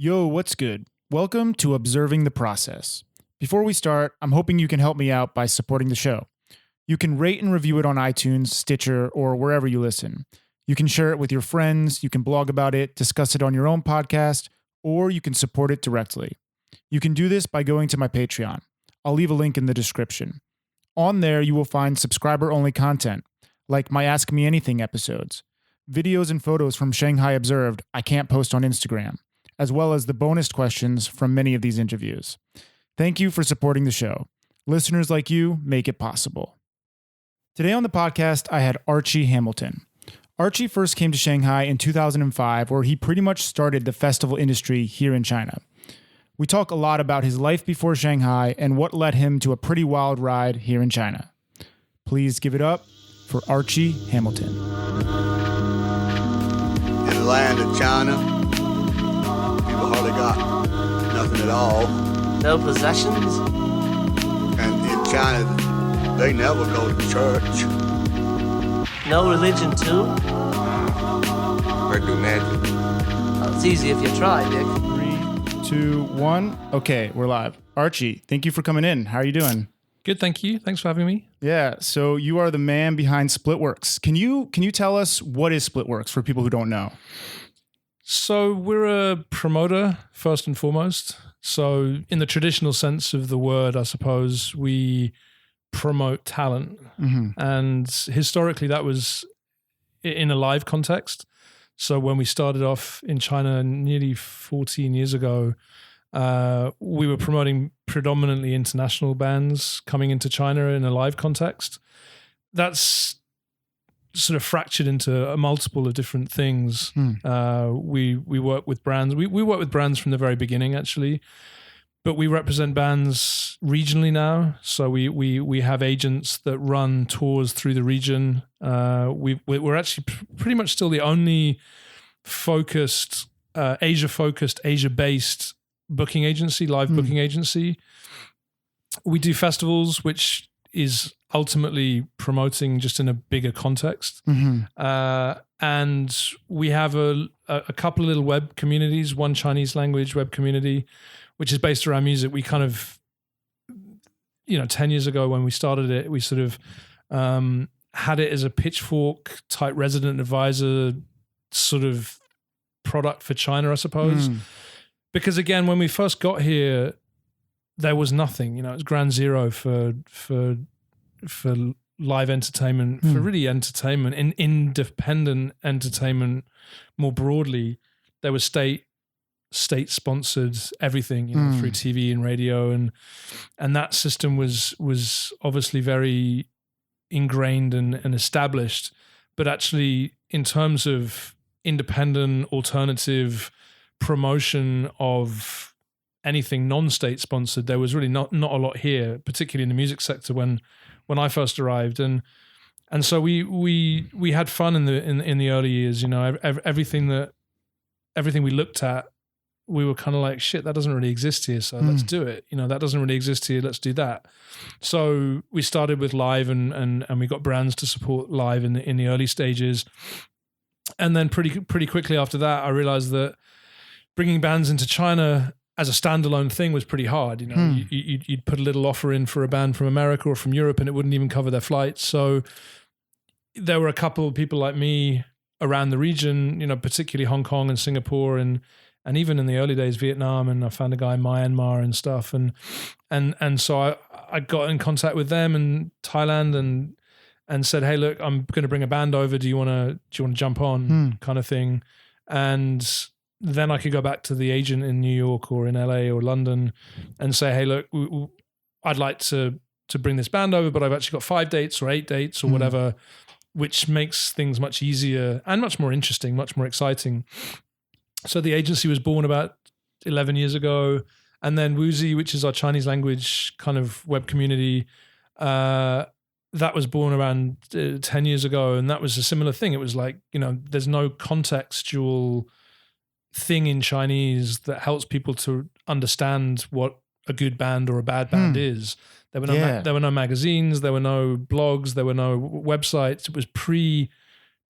Yo, what's good? Welcome to Observing the Process. Before we start, I'm hoping you can help me out by supporting the show. You can rate and review it on iTunes, Stitcher, or wherever you listen. You can share it with your friends, you can blog about it, discuss it on your own podcast, or you can support it directly. You can do this by going to my Patreon. I'll leave a link in the description. On there, you will find subscriber-only content, like my Ask Me Anything episodes, videos and photos from Shanghai Observed I can't post on Instagram, as well as the bonus questions from many of these interviews. Thank you for supporting the show. Listeners like you make it possible. Today on the podcast, I had Archie Hamilton. Archie first came to Shanghai in 2005, where he pretty much started the festival industry here in China. We talk a lot about his life before Shanghai and what led him to a pretty wild ride here in China. Please give it up for Archie Hamilton. In the land of China, people hardly got nothing at all. No possessions? And in China, they never go to church. No religion too? Or do magic. Well, it's easy if you try, Dick. 3, 2, 1. Okay, we're live. Archie, thank you for coming in. How are you doing? Good, thank you. Thanks for having me. Yeah, so you are the man behind Splitworks. Can you tell us what is Splitworks for people who don't know? So we're a promoter, first and foremost. So in the traditional sense of the word, I suppose, we promote talent. Mm-hmm. And historically, that was in a live context. So when we started off in China nearly 14 years ago, we were promoting predominantly international bands coming into China in a live context. That's sort of fractured into a multiple of different things. We work with brands. We work with brands from the very beginning, actually, but we represent bands regionally now. So we have agents that run tours through the region. We're actually pretty much still the only focused, Asia-focused, Asia-based booking agency, live booking agency. We do festivals, which is ultimately promoting just in a bigger context. Mm-hmm. And we have a couple of little web communities, one Chinese language web community, which is based around music. We kind of, 10 years ago when we started it, we sort of had it as a pitchfork type resident advisor sort of product for China, I suppose. Because again, when we first got here, there was nothing. It was ground zero for live entertainment, for really entertainment, in independent entertainment more broadly. There was state-sponsored everything, through TV and radio, and that system was obviously very ingrained and established. But actually, in terms of independent, alternative promotion of anything non-state sponsored, there was really not a lot here, particularly in the music sector when I first arrived, and so we had fun in the early years. Everything we looked at, we were kind of like, shit, that doesn't really exist here, so let's do it. That doesn't really exist here, let's do that. So we started with live, and we got brands to support live in the early stages, and then pretty quickly after that, I realized that bringing bands into China as a standalone thing was pretty hard. You'd put a little offer in for a band from America or from Europe, and it wouldn't even cover their flights. So there were a couple of people like me around the region, particularly Hong Kong and Singapore, and even in the early days, Vietnam, and I found a guy in Myanmar and stuff. And so I got in contact with them in Thailand and said, hey, look, I'm going to bring a band over. Do you want to jump on, kind of thing? And then I could go back to the agent in New York or in LA or London and say, hey, look, I'd like to bring this band over, but I've actually got 5 dates or 8 dates or whatever, which makes things much easier and much more interesting, much more exciting. So the agency was born about 11 years ago. And then Wuzi, which is our Chinese language kind of web community, that was born around 10 years ago. And that was a similar thing. It was like, there's no contextual thing in Chinese that helps people to understand what a good band or a bad band is. There were no magazines, there were no blogs, there were no websites. It was pretty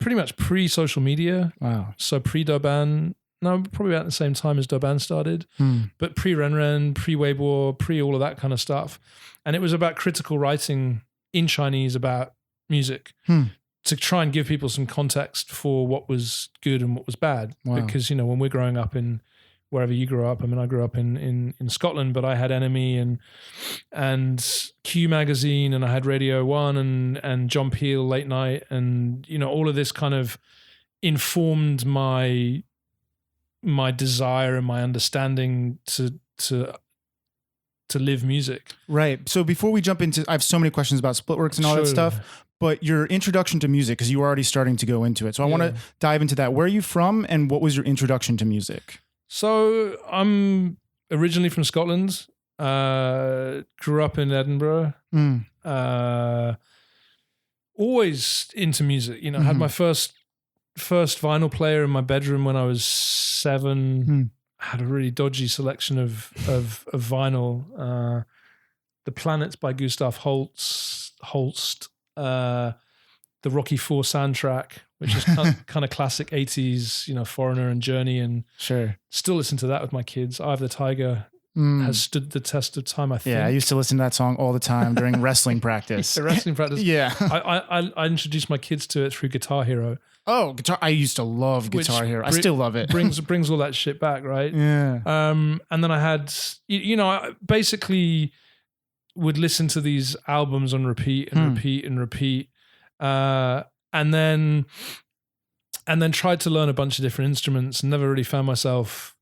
much pre-social media. Wow. So pre-Douban, probably about the same time as Douban started, but pre-Renren, pre-Weibo, pre all of that kind of stuff. And it was about critical writing in Chinese about music to try and give people some context for what was good and what was bad. Wow. Because, when we're growing up in wherever you grew up, I mean, I grew up in Scotland, but I had Enemy and Q Magazine, and I had Radio 1 and John Peel Late Night, and, all of this kind of informed my desire and my understanding to live music. Right. So before we jump into, I have so many questions about Splitworks and all that stuff, but your introduction to music, because you were already starting to go into it. So I want to dive into that. Where are you from and what was your introduction to music? So I'm originally from Scotland, grew up in Edinburgh, always into music, had my first vinyl player in my bedroom when I was 7. Had a really dodgy selection of vinyl. The Planets by Gustav Holst, the Rocky IV soundtrack, which is kind of classic 80s, Foreigner and Journey, and still listen to that with my kids. Eye of the Tiger has stood the test of time, I think. Yeah, I used to listen to that song all the time during wrestling practice. The wrestling practice. Yeah. I introduced my kids to it through Guitar Hero. Oh, I used to love Guitar Hero. I still love it. brings all that shit back, right? Yeah. And then I had, I basically would listen to these albums on repeat and repeat and repeat. And then tried to learn a bunch of different instruments and never really found myself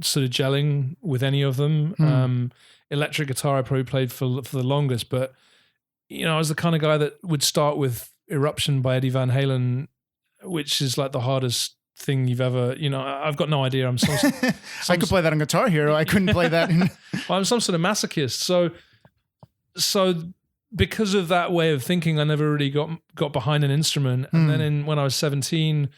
sort of gelling with any of them. Electric guitar I probably played for the longest, but I was the kind of guy that would start with Eruption by Eddie Van Halen, which is like the hardest thing you've ever, I've got no idea. I could play that on Guitar Hero. I couldn't play that. I'm some sort of masochist. So because of that way of thinking, I never really got behind an instrument. And then when I was 17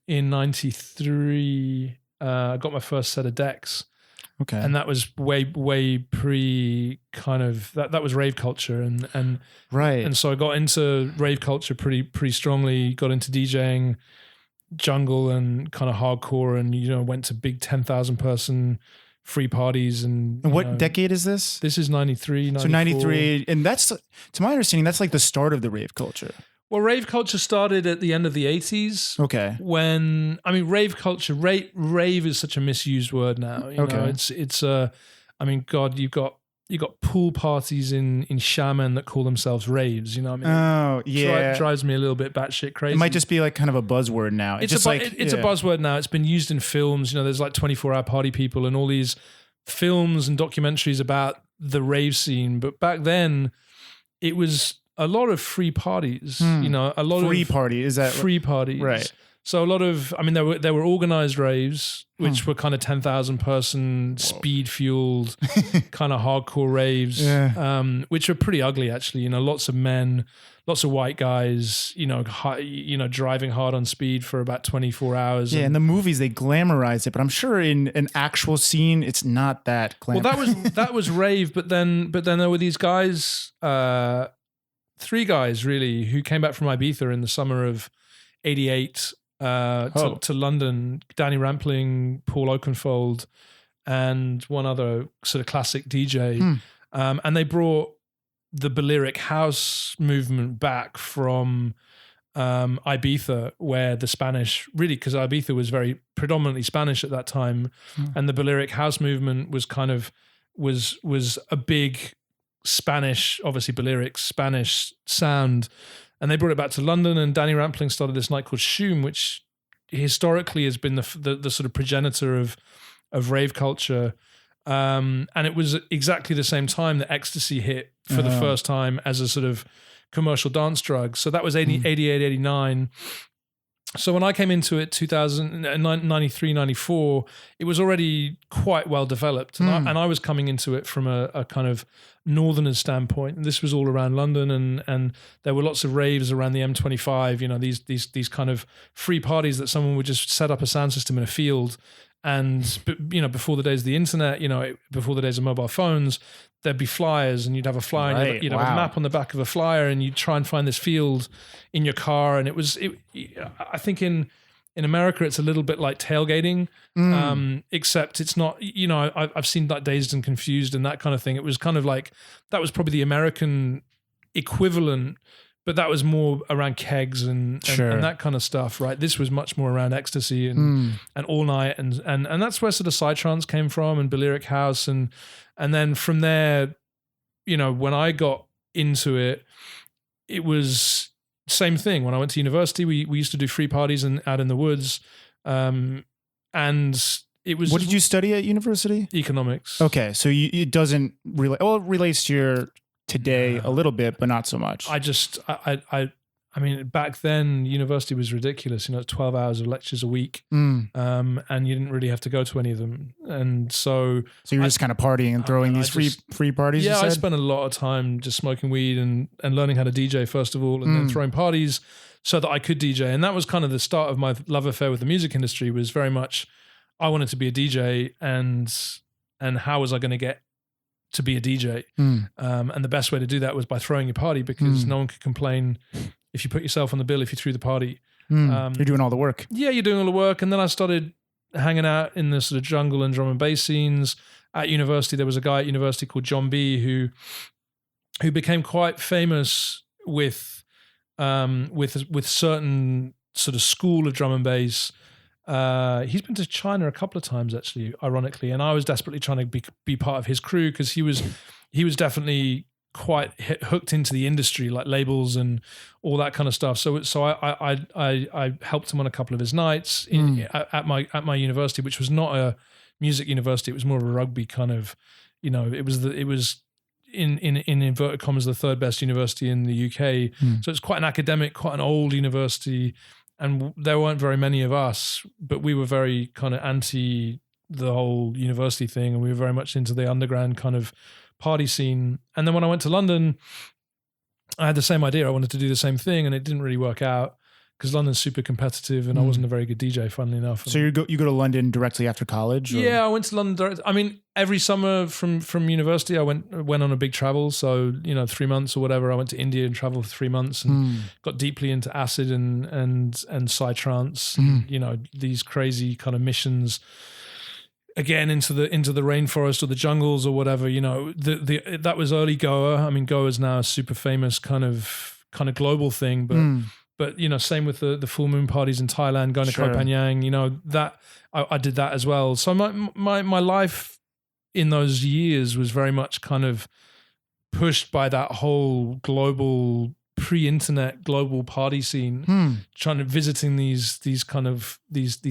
in 93, I got my first set of decks. Okay. And that was way pre kind of that was rave culture and right. And so I got into rave culture pretty strongly, got into DJing, jungle and kind of hardcore, and went to big 10,000 person free parties. And what decade is this? This is 93, 94. So 93, and that's, to my understanding, that's like the start of the rave culture. Well, rave culture started at the end of the 80s. Okay. When, rave culture, rave is such a misused word now. It's God, you've got pool parties in Xiamen that call themselves raves, Oh, yeah. Drives me a little bit batshit crazy. It might just be like kind of a buzzword now. It's a buzzword now. It's been used in films. There's like 24-hour party people and all these films and documentaries about the rave scene. But back then, it was a lot of free parties. A lot of free party. Is that free parties? Right. So a lot of, there were organized raves, which were kind of 10,000 person speed fueled kind of hardcore raves, which were pretty ugly actually. Lots of men, lots of white guys, driving hard on speed for about 24 hours. Yeah, in the movies they glamorize it, but I'm sure in an actual scene it's not that glamorous. Well, that was rave, but then there were these guys, 3 guys really, who came back from Ibiza in the summer of '88. To London, Danny Rampling, Paul Oakenfold, and one other sort of classic DJ. And they brought the Balearic house movement back from Ibiza, where the Spanish, really, because Ibiza was very predominantly Spanish at that time, and the Balearic house movement was kind of, was a big Spanish, obviously Balearic Spanish sound. And they brought it back to London, and Danny Rampling started this night called Shoom, which historically has been the sort of progenitor of rave culture. And it was exactly the same time that ecstasy hit for the first time as a sort of commercial dance drug. So that was 88, 89. So when I came into it, 93, 94, it was already quite well developed. And I was coming into it from a kind of northerner's standpoint. And this was all around London, and there were lots of raves around the M25, these kind of free parties that someone would just set up a sound system in a field. And, before the days of the internet, before the days of mobile phones, there'd be flyers, and you'd have a flyer, and you'd have a map on the back of a flyer, and you'd try and find this field in your car. And I think in In America, it's a little bit like tailgating, except it's not, I've seen like Dazed and Confused and that kind of thing. It was kind of like, that was probably the American equivalent, but that was more around kegs and that kind of stuff, right? This was much more around ecstasy and all night. And that's where sort of psytrance came from and Balearic House. And then from there, when I got into it, it was same thing. When I went to university, we used to do free parties out in the woods. And it was... What did you study at university? Economics. Okay. So it doesn't relate... Well, it relates to your today a little bit, but not so much. I mean, back then, university was ridiculous. 12 hours of lectures a week. And you didn't really have to go to any of them. And so you were just kind of partying and throwing these free parties, Yeah, you said? I spent a lot of time just smoking weed and learning how to DJ, first of all, and then throwing parties so that I could DJ. And that was kind of the start of my love affair with the music industry, was very much, I wanted to be a DJ and how was I going to get to be a DJ? And the best way to do that was by throwing your party, because no one could complain if you put yourself on the bill if you threw the party. You're doing all the work. Yeah, you're doing all the work. And then I started hanging out in the sort of jungle and drum and bass scenes. At university, there was a guy at university called John B who became quite famous with certain sort of school of drum and bass. He's been to China a couple of times, actually, ironically, and I was desperately trying to be part of his crew, because he was definitely quite hooked into the industry, like labels and all that kind of stuff. So I helped him on a couple of his nights at my university, which was not a music university. It was more of a rugby kind of, it was in inverted commas the third best university in the UK. So it's quite an academic, quite an old university. And there weren't very many of us, but we were very kind of anti the whole university thing, and we were very much into the underground kind of party scene. And then when I went to London, I had the same idea. I wanted to do the same thing, and it didn't really work out because London's super competitive, and I wasn't a very good DJ, funnily enough. So you go to London directly after college? Or? Yeah, I went to London direct. I mean, every summer from university, I went on a big travel. So 3 months or whatever, I went to India and traveled for 3 months and got deeply into acid and psytrance. These crazy kind of missions. Again, into the rainforest or the jungles or whatever. That was early Goa. I mean, Goa is now a super famous kind of global thing, but same with the full moon parties in Thailand, going to Koh Phangan. That I did that as well. So my life in those years was very much kind of pushed by that whole global pre-internet global party scene, visiting these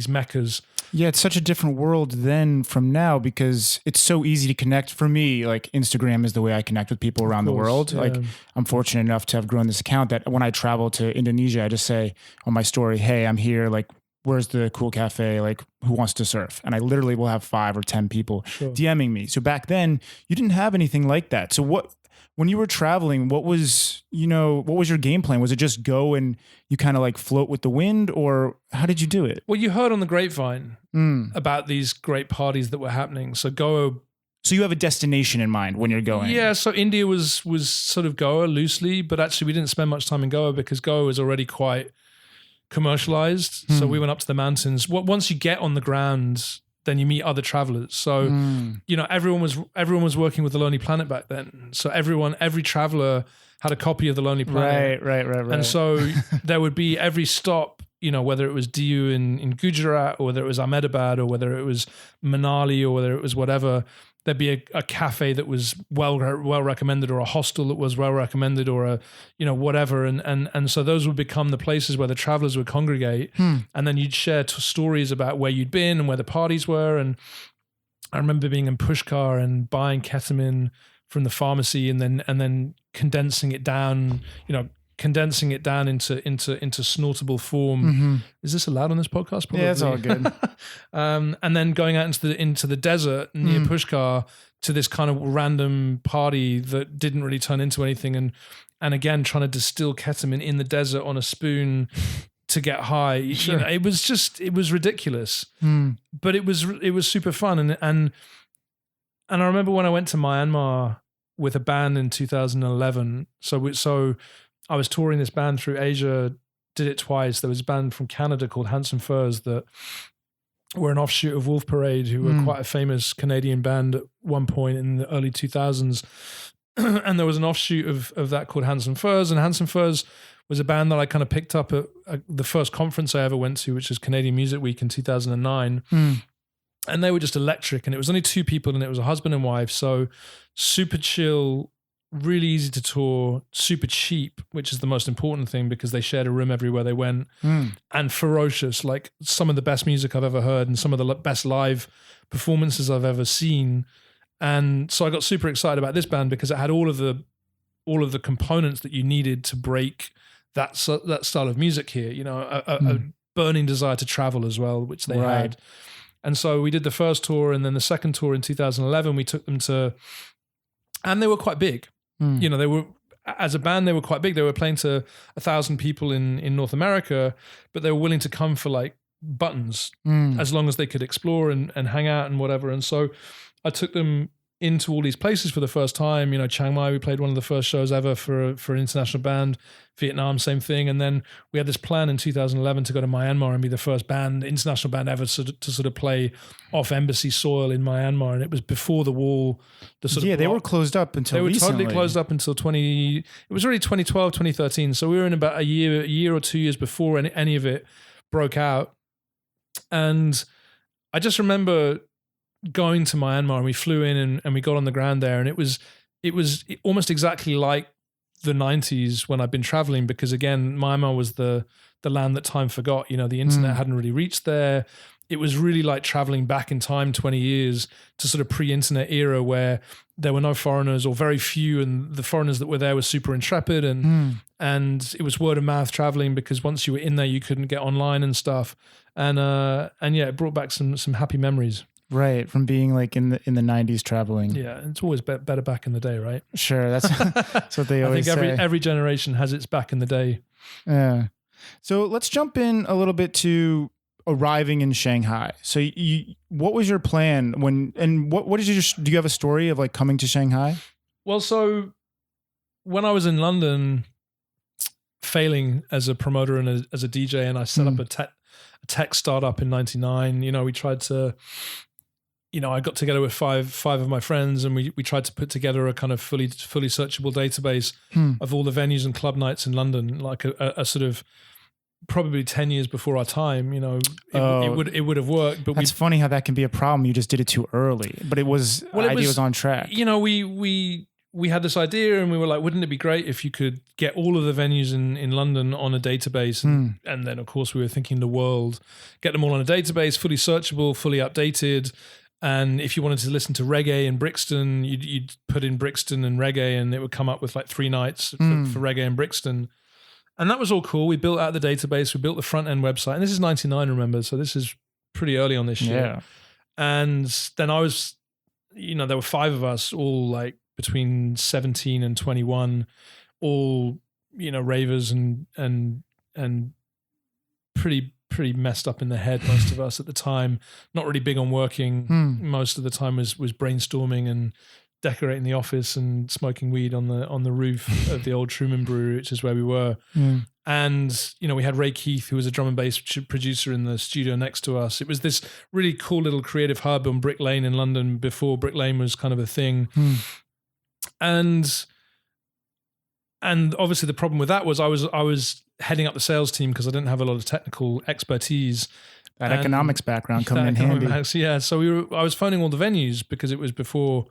meccas. Yeah, it's such a different world then from now, because it's so easy to connect. For me, like, Instagram is the way I connect with people around the world. Yeah. Like, I'm fortunate enough to have grown this account that when I travel to Indonesia, I just say on my story, hey, I'm here, like, where's the cool cafe? Like, who wants to surf? And I literally will have 5 or 10 people DMing me. So back then you didn't have anything like that. So when you were traveling, what was your game plan? Was it just go and you kind of like float with the wind, or how did you do it? Well, you heard on the grapevine about these great parties that were happening. So Goa. So you have a destination in mind when you're going? Yeah. So India was sort of Goa loosely, but actually we didn't spend much time in Goa because Goa was already quite commercialized. So we went up to the mountains. Once you get on the ground, then you meet other travelers. So, everyone was working with The Lonely Planet back then. So every traveler had a copy of The Lonely Planet. Right. And so there would be every stop, whether it was Diu in Gujarat, or whether it was Ahmedabad, or whether it was Manali, or whether it was whatever, there'd be a cafe that was well recommended, or a hostel that was well recommended, or a whatever, and so those would become the places where the travelers would congregate, and then you'd share stories about where you'd been and where the parties were. And I remember being in Pushkar and buying ketamine from the pharmacy, and then condensing it down into snortable form. Is this allowed on this podcast? Probably. Yeah, it's all good. And then going out into the desert near Pushkar to this kind of random party that didn't really turn into anything, and again trying to distill ketamine in the desert on a spoon to get high. Sure. It was ridiculous, but it was super fun. And I remember when I went to Myanmar with a band in 2011. So I was touring this band through Asia did it twice. There was a band from Canada called Handsome Furs that were an offshoot of Wolf Parade, who were quite a famous Canadian band at one point in the early 2000s. And there was an offshoot of that called Handsome Furs. And Handsome Furs was a band that I kind of picked up at the first conference I ever went to, which is Canadian Music Week in 2009. And they were just electric. And it was only two people, and it was a husband and wife. So super chill, really easy to tour, super cheap, which is the most important thing because they shared a room everywhere they went, and ferocious, like some of the best music I've ever heard and some of the best live performances I've ever seen. And so I got super excited about this band because it had all of the components that you needed to break that style of music here, you know, a burning desire to travel as well, which they had. And so we did the first tour, and then the second tour in 2011, we took them to, and they were quite big. You know, they were, as a band, they were quite big. They were playing to 1,000 people in North America, but they were willing to come for like buttons as long as they could explore and hang out and whatever. And so I took them into all these places for the first time. You know, Chiang Mai, we played one of the first shows ever for an international band. Vietnam, same thing. And then we had this plan in 2011 to go to Myanmar and be the first international band ever to sort of play off embassy soil in Myanmar. And it was before the wall. They were closed up until recently. They were totally closed up until it was really 2012, 2013. So we were in about a year or 2 years before any of it broke out. And I just remember going to Myanmar, and we flew in and we got on the ground there, and it was almost exactly like the 90s when I've been traveling, because again, Myanmar was the land that time forgot. You know, the internet hadn't really reached there. It was really like traveling back in time 20 years to sort of pre-internet era where there were no foreigners or very few, and the foreigners that were there were super intrepid, and it was word of mouth traveling, because once you were in there, you couldn't get online and stuff. And yeah, it brought back some happy memories. Right, from being like in the 90s traveling. Yeah, it's always better back in the day, right? Sure, that's what they always say. I think every generation has its back in the day. Yeah. So let's jump in a little bit to arriving in Shanghai. So what was your plan what did do you have a story of like coming to Shanghai? Well, so when I was in London, failing as a promoter and as a DJ, and I set up a tech startup in 99, you know, we tried to, you know, I got together with five of my friends, and we tried to put together a kind of fully searchable database of all the venues and club nights in London, like a sort of probably 10 years before our time. You know, it would have worked. But that's funny how that can be a problem. You just did it too early, but it was idea was on track. You know, we had this idea, and we were like, wouldn't it be great if you could get all of the venues in London on a database? And then, of course, we were thinking the world, get them all on a database, fully searchable, fully updated. And if you wanted to listen to reggae in Brixton, you'd put in Brixton and reggae, and it would come up with like 3 nights for reggae in Brixton. And that was all cool. We built out the database. We built the front end website. And this is 99, remember? So this is pretty early on this year. Yeah. And then I was, you know, there were 5 of us, all like between 17 and 21, all, you know, ravers and pretty messed up in the head, most of us at the time. Not really big on working. Most of the time was brainstorming and decorating the office and smoking weed on the roof of the old Truman Brewery, which is where we were. And, you know, we had Ray Keith, who was a drum and bass producer in the studio next to us. It was this really cool little creative hub on Brick Lane in London before Brick Lane was kind of a thing. And obviously the problem with that was I was heading up the sales team because I didn't have a lot of technical expertise. That economics background coming in handy. Yeah, so I was phoning all the venues because it was before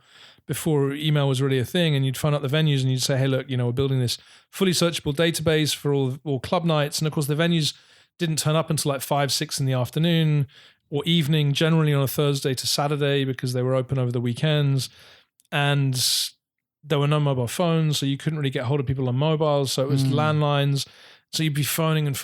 email was really a thing, and you'd phone up the venues and you'd say, hey, look, you know, we're building this fully searchable database for all club nights. And of course the venues didn't turn up until like 5, 6 in the afternoon or evening, generally on a Thursday to Saturday, because they were open over the weekends. And there were no mobile phones, so you couldn't really get hold of people on mobiles. So it was landlines. So you'd be phoning, and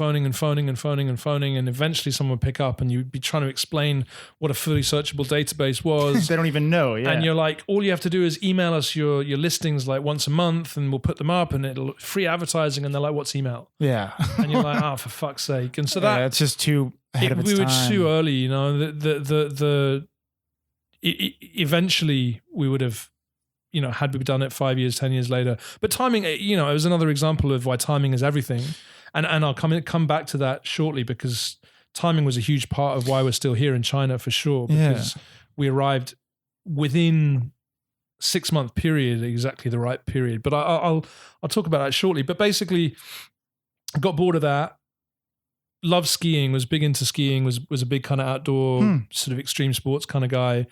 eventually someone would pick up, and you'd be trying to explain what a fully searchable database was. They don't even know. Yeah. And you're like, all you have to do is email us your listings like once a month, and we'll put them up, and it'll free advertising. And they're like, what's email? Yeah. And you're like, oh, for fuck's sake. And so it's just too ahead of its time. We were too early, you know. Eventually we would have, you know, had we done it 5 years, 10 years later. But timing, you know, it was another example of why timing is everything. and I'll come back to that shortly, because timing was a huge part of why we're still here in China for sure, because we arrived within 6-month period, exactly the right period. But I'll talk about that shortly. But basically, I got bored of that. Loved skiing, was big into skiing, was a big kind of outdoor sort of extreme sports kind of guy.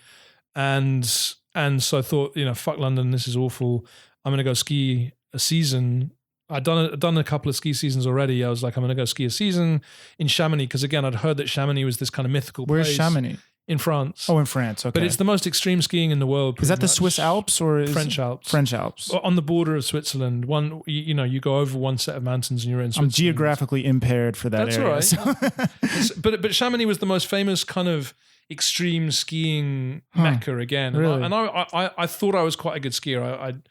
And so I thought, fuck London, this is awful. I'm going to go ski a season. I'd done a couple of ski seasons already. I was like, I'm going to go ski a season in Chamonix, because again, I'd heard that Chamonix was this kind of mythical place. Where's Chamonix? In France. Oh, in France. Okay. But it's the most extreme skiing in the world. Is that the much. Swiss Alps or French Alps? French Alps. On the border of Switzerland. You go over one set of mountains and you're in Switzerland. I'm geographically impaired for that area. That's all right. But Chamonix was the most famous kind of extreme skiing mecca again. Really? And I thought I was quite a good skier.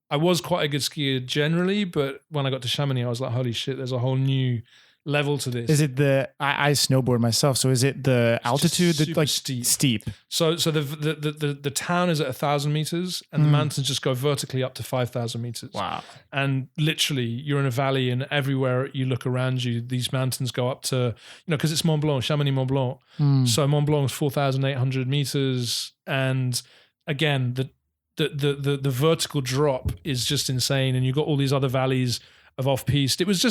I was quite a good skier generally, but when I got to Chamonix, I was like, holy shit, there's a whole new level to this. Is it I snowboard myself, so is it the altitude that's like steep? So the town is at 1,000 meters, and the mountains just go vertically up to 5,000 meters. Wow. And literally you're in a valley, and everywhere you look around you, these mountains go up to, because it's Mont Blanc, Chamonix Mont Blanc. So Mont Blanc is 4,800 meters. And again, the vertical drop is just insane. And you've got all these other valleys of off-piste. It was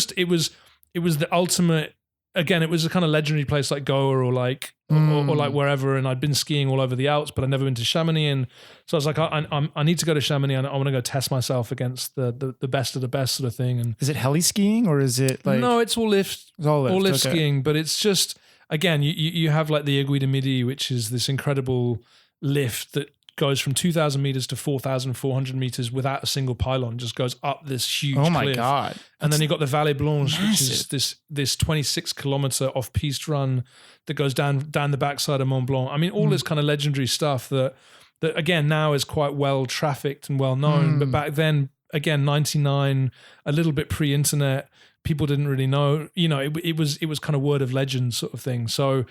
the ultimate. Again, it was a kind of legendary place like Goa or like wherever, and I'd been skiing all over the Alps, but I'd never been to Chamonix, and so I was like, I need to go to Chamonix, and I want to go test myself against the best of the best sort of thing. And is it heli skiing or is it like? No, it's all lift. It's all lift okay. Skiing, but it's just, again, you have like the Aiguille de Midi, which is this incredible lift that goes from 2,000 meters to 4,400 meters without a single pylon, just goes up this huge cliff. Oh my God. And then you got the Vallée Blanche, massive. which is this 26 kilometer off-piste run that goes down the backside of Mont Blanc. I mean, all this kind of legendary stuff that again now is quite well trafficked and well known, but back then, again, 99, a little bit pre-internet, people didn't really know, it was kind of word of legend sort of thing. So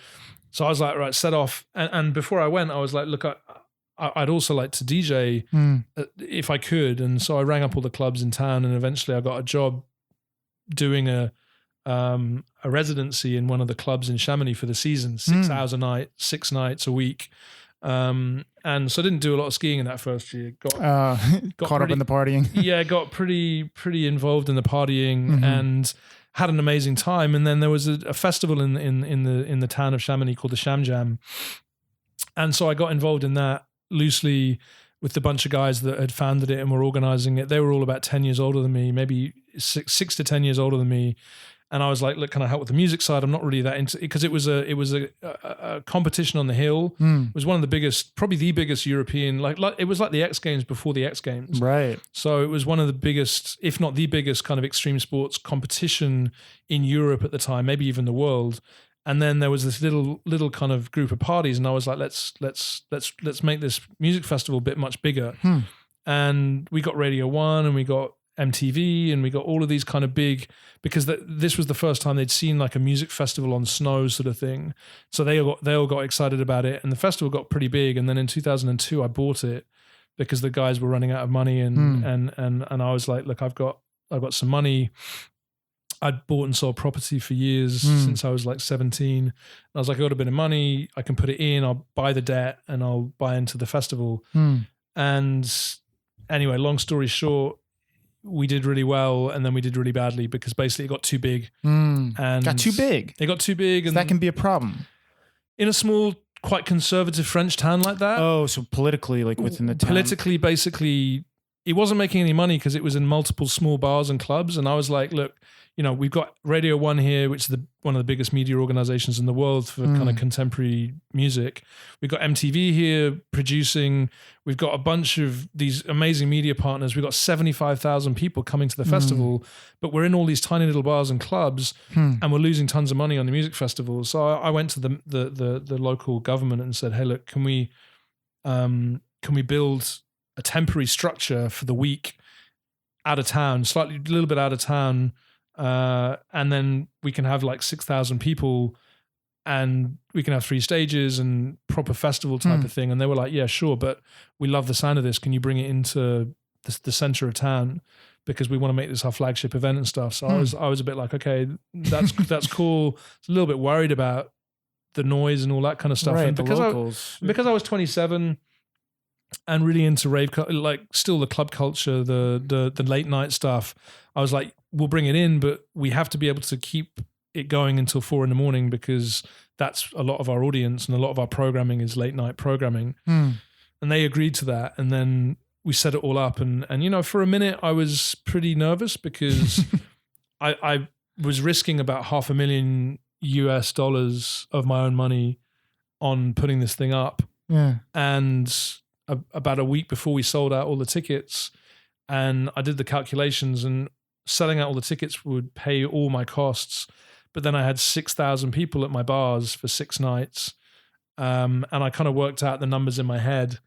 I was like, right, set off. And before I went, I was like, look, I'd also like to DJ if I could. And so I rang up all the clubs in town, and eventually I got a job doing a residency in one of the clubs in Chamonix for the season, 6 hours a night, 6 nights a week. And so I didn't do a lot of skiing in that first year. Got caught up in the partying. Yeah, got pretty involved in the partying and had an amazing time. And then there was a festival in the town of Chamonix called the Sham Jam. And so I got involved in that loosely with the bunch of guys that had founded it and were organizing it. They were all about 10 years older than me, maybe 6 to 10 years older than me. And I was like, look, can I help with the music side? I'm not really that into it, because it was a competition on the hill. It was one of the biggest, probably the biggest European, like it was like the X Games before the X Games. Right. So it was one of the biggest, if not the biggest kind of extreme sports competition in Europe at the time, maybe even the world. And then there was this little kind of group of parties, and I was like, let's make this music festival a bit much bigger. And we got Radio 1, and we got MTV, and we got all of these kind of big, because this was the first time they'd seen like a music festival on snow sort of thing. So they all got excited about it, and the festival got pretty big. And then in 2002, I bought it because the guys were running out of money, and I was like, look, I've got some money. I'd bought and sold property for years since I was like 17. And I was like, I got a bit of money, I can put it in, I'll buy the debt, and I'll buy into the festival. And anyway, long story short, we did really well, and then we did really badly because basically it got too big. And got too big. It got too big. And that can be a problem. In a small, quite conservative French town like that. Oh, so politically, like within the town. Politically, basically, it wasn't making any money because it was in multiple small bars and clubs. And I was like, look, we've got Radio 1 here, which is one of the biggest media organizations in the world for kind of contemporary music. We've got MTV here producing. We've got a bunch of these amazing media partners. We've got 75,000 people coming to the festival, but we're in all these tiny little bars and clubs, and we're losing tons of money on the music festival. So I went to the local government and said, hey, look, can we build a temporary structure for the week out of town, a little bit out of town, and then we can have like 6,000 people, and we can have 3 stages and proper festival type of thing. And they were like, yeah, sure, but we love the sound of this. Can you bring it into the center of town because we want to make this our flagship event and stuff. So I was a bit like, okay, that's cool. It's a little bit worried about the noise and all that kind of stuff. Right, And the locals. because I was 27 and really into rave, like still the club culture, the late night stuff, I was like, we'll bring it in, but we have to be able to keep it going until 4 a.m. because that's a lot of our audience and a lot of our programming is late night programming. And they agreed to that. And then we set it all up. And you know, for a minute I was pretty nervous because I was risking about $500,000 of my own money on putting this thing up. Yeah. And about a week before we sold out all the tickets, and I did the calculations, and selling out all the tickets would pay all my costs. But then I had 6,000 people at my bars for 6 nights. And I kind of worked out the numbers in my head,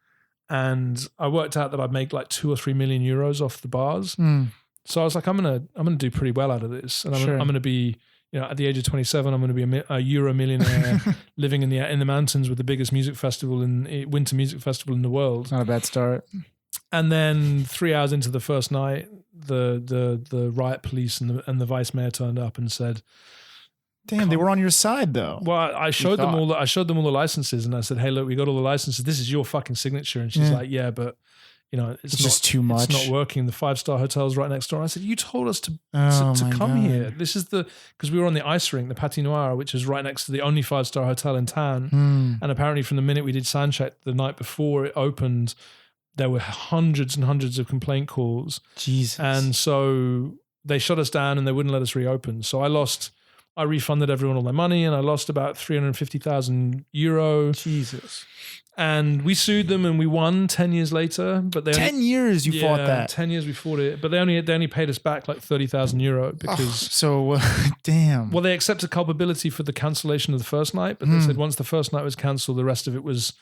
and I worked out that I'd make like 2 or 3 million euros off the bars. So I was like, I'm gonna do pretty well out of this, and I'm gonna be, you know, at the age of 27, I'm gonna be a Euro millionaire living in the mountains with the biggest music festival winter music festival in the world. Not a bad start. And then 3 hours into the first night, the riot police and the vice mayor turned up and said, Damn, they were on your side though. well, I showed them all the licenses, and I said, hey, look, we got all the licenses. This is your fucking signature. And she's like, yeah, but you know, it's not, just too much. It's not working. The 5-star hotel's right next door. And I said, you told us to Oh come my God. here. This is because we were on the ice rink, the Patinoire, which is right next to the only 5-star hotel in town. And apparently from the minute we did soundcheck the night before it opened, there were hundreds and hundreds of complaint calls. Jesus. And so they shut us down and they wouldn't let us reopen. So I refunded everyone all their money, and I lost about 350,000 euro. Jesus. And we sued them and we won 10 years later. But they 10 years you fought that. 10 years we fought it. But they only paid us back like 30,000 euro because Damn. well, they accepted culpability for the cancellation of the first night, but they said once the first night was cancelled, the rest of it was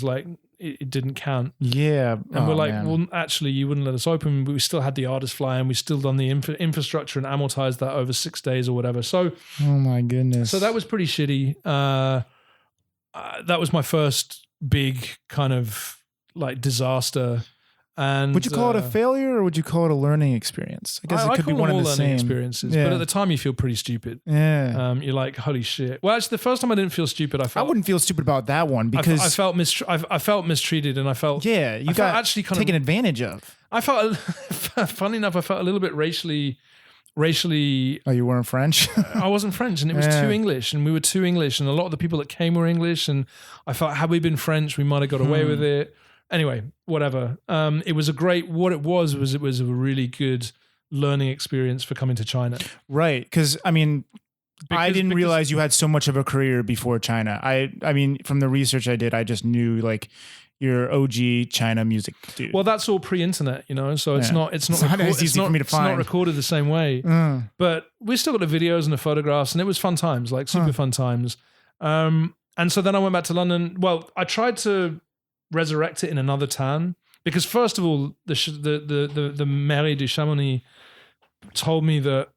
like it didn't count. Yeah. And we're like, well, actually, you wouldn't let us open, but we still had the artists fly, and we still done the infrastructure and amortized that over 6 days or whatever. So, oh my goodness. so that was pretty shitty. That was my first big kind of like disaster. And would you call it a failure, or would you call it a learning experience? I guess it could be one of the learning same experiences, Yeah. but at the time you feel pretty stupid. Yeah. You're like, holy shit. Well, actually, the first time I didn't feel stupid. I wouldn't feel stupid about that one because I felt mistreated, and I felt you got actually kind taken of advantage of. I felt funny enough. I felt a little bit racially. Oh, you weren't French? I wasn't French, and it was too English, and we were too English, and a lot of the people that came were English, and I felt had we been French, we might have got away with it. Anyway, whatever. It was what it was a really good learning experience for coming to China. Right. Because, I mean, I didn't realize you had so much of a career before China. I mean, from the research I did, I just knew like you're OG China music dude. Well, that's all pre-internet, you know, so it's not as easy for me to find. It's not recorded the same way. But we still got the videos and the photographs, and it was fun times, like super fun times. And so then I went back to London. Well, I tried to resurrect it in another town because first of all, the Mairie de Chamonix told me that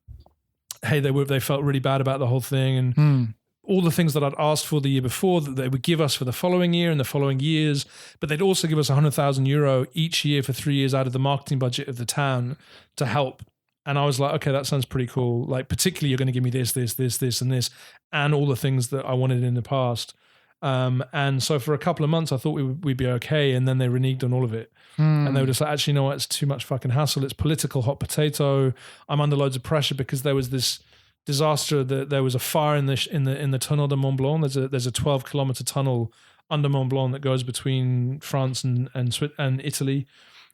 hey, they felt really bad about the whole thing, and all the things that I'd asked for the year before that they would give us for the following year and the following years, but they'd also give us 100,000 euro each year for 3 years out of the marketing budget of the town to help. And I was like, okay, that sounds pretty cool. Like, particularly, you're going to give me this, and this, and all the things that I wanted in the past. And so for a couple of months, I thought we'd be okay. And then they reneged on all of it. And they were just like, actually, you know what? It's too much fucking hassle. It's political hot potato. I'm under loads of pressure because there was this disaster. There was a fire in the Tunnel de Mont Blanc. There's a 12-kilometer tunnel under Mont Blanc that goes between France and Italy.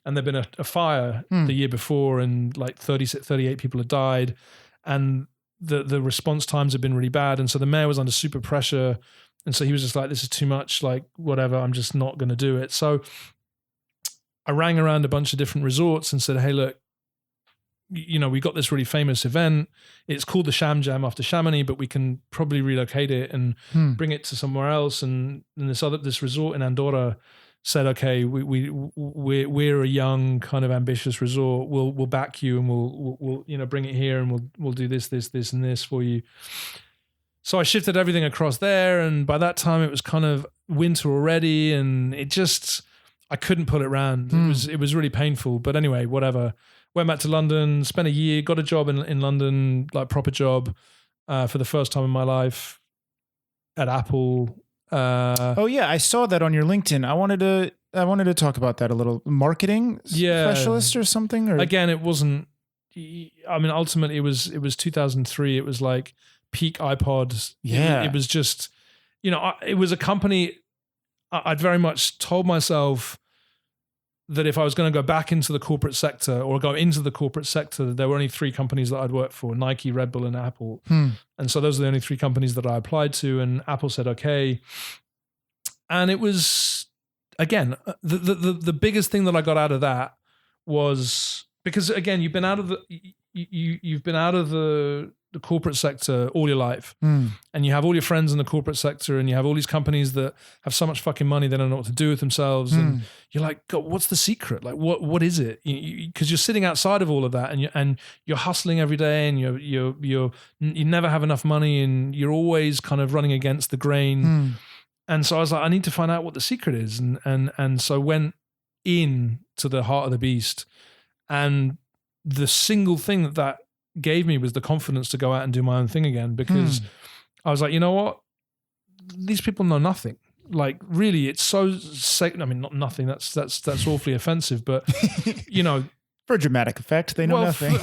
And there'd been a fire the year before, and like 38 people had died. And the response times have been really bad. And so the mayor was under super pressure. And so he was just like, this is too much, like, whatever, I'm just not going to do it. So I rang around a bunch of different resorts and said, hey, look, you know, we got this really famous event. It's called the Sham Jam after Chamonix, but we can probably relocate it and bring it to somewhere else. And this resort in Andorra said, okay, we're a young kind of ambitious resort. We'll back you, and we'll you know, bring it here, and we'll do this, and this for you. So I shifted everything across there, and by that time it was kind of winter already, and I couldn't pull it round. It was really painful. But anyway, whatever. Went back to London, spent a year, got a job in London, like proper job, for the first time in my life at Apple. Oh yeah, I saw that on your LinkedIn. I wanted to talk about that a little. Marketing specialist or something. Or again, it wasn't. I mean, ultimately, it was 2003. It was like peak iPod. Yeah, it was just, it was a company. I'd very much told myself that if I was going to go back into the corporate sector or go into the corporate sector, there were only 3 companies that I'd worked for: Nike, Red Bull, and Apple. And so those are the only 3 companies that I applied to. And Apple said, okay. And it was, again, the biggest thing that I got out of that was, because again, you've been out of the corporate sector all your life, and you have all your friends in the corporate sector, and you have all these companies that have so much fucking money they don't know what to do with themselves, and you're like, God, what's the secret? Like, what is it? Because you're sitting outside of all of that, and you're hustling every day, and you never have enough money, and you're always kind of running against the grain. And so I was like, I need to find out what the secret is, and so went in to the heart of the beast. And the single thing that gave me was the confidence to go out and do my own thing again, because I was like, you know what? These people know nothing. Like, really, it's so I mean, not nothing. That's awfully offensive, but for dramatic effect, they know nothing.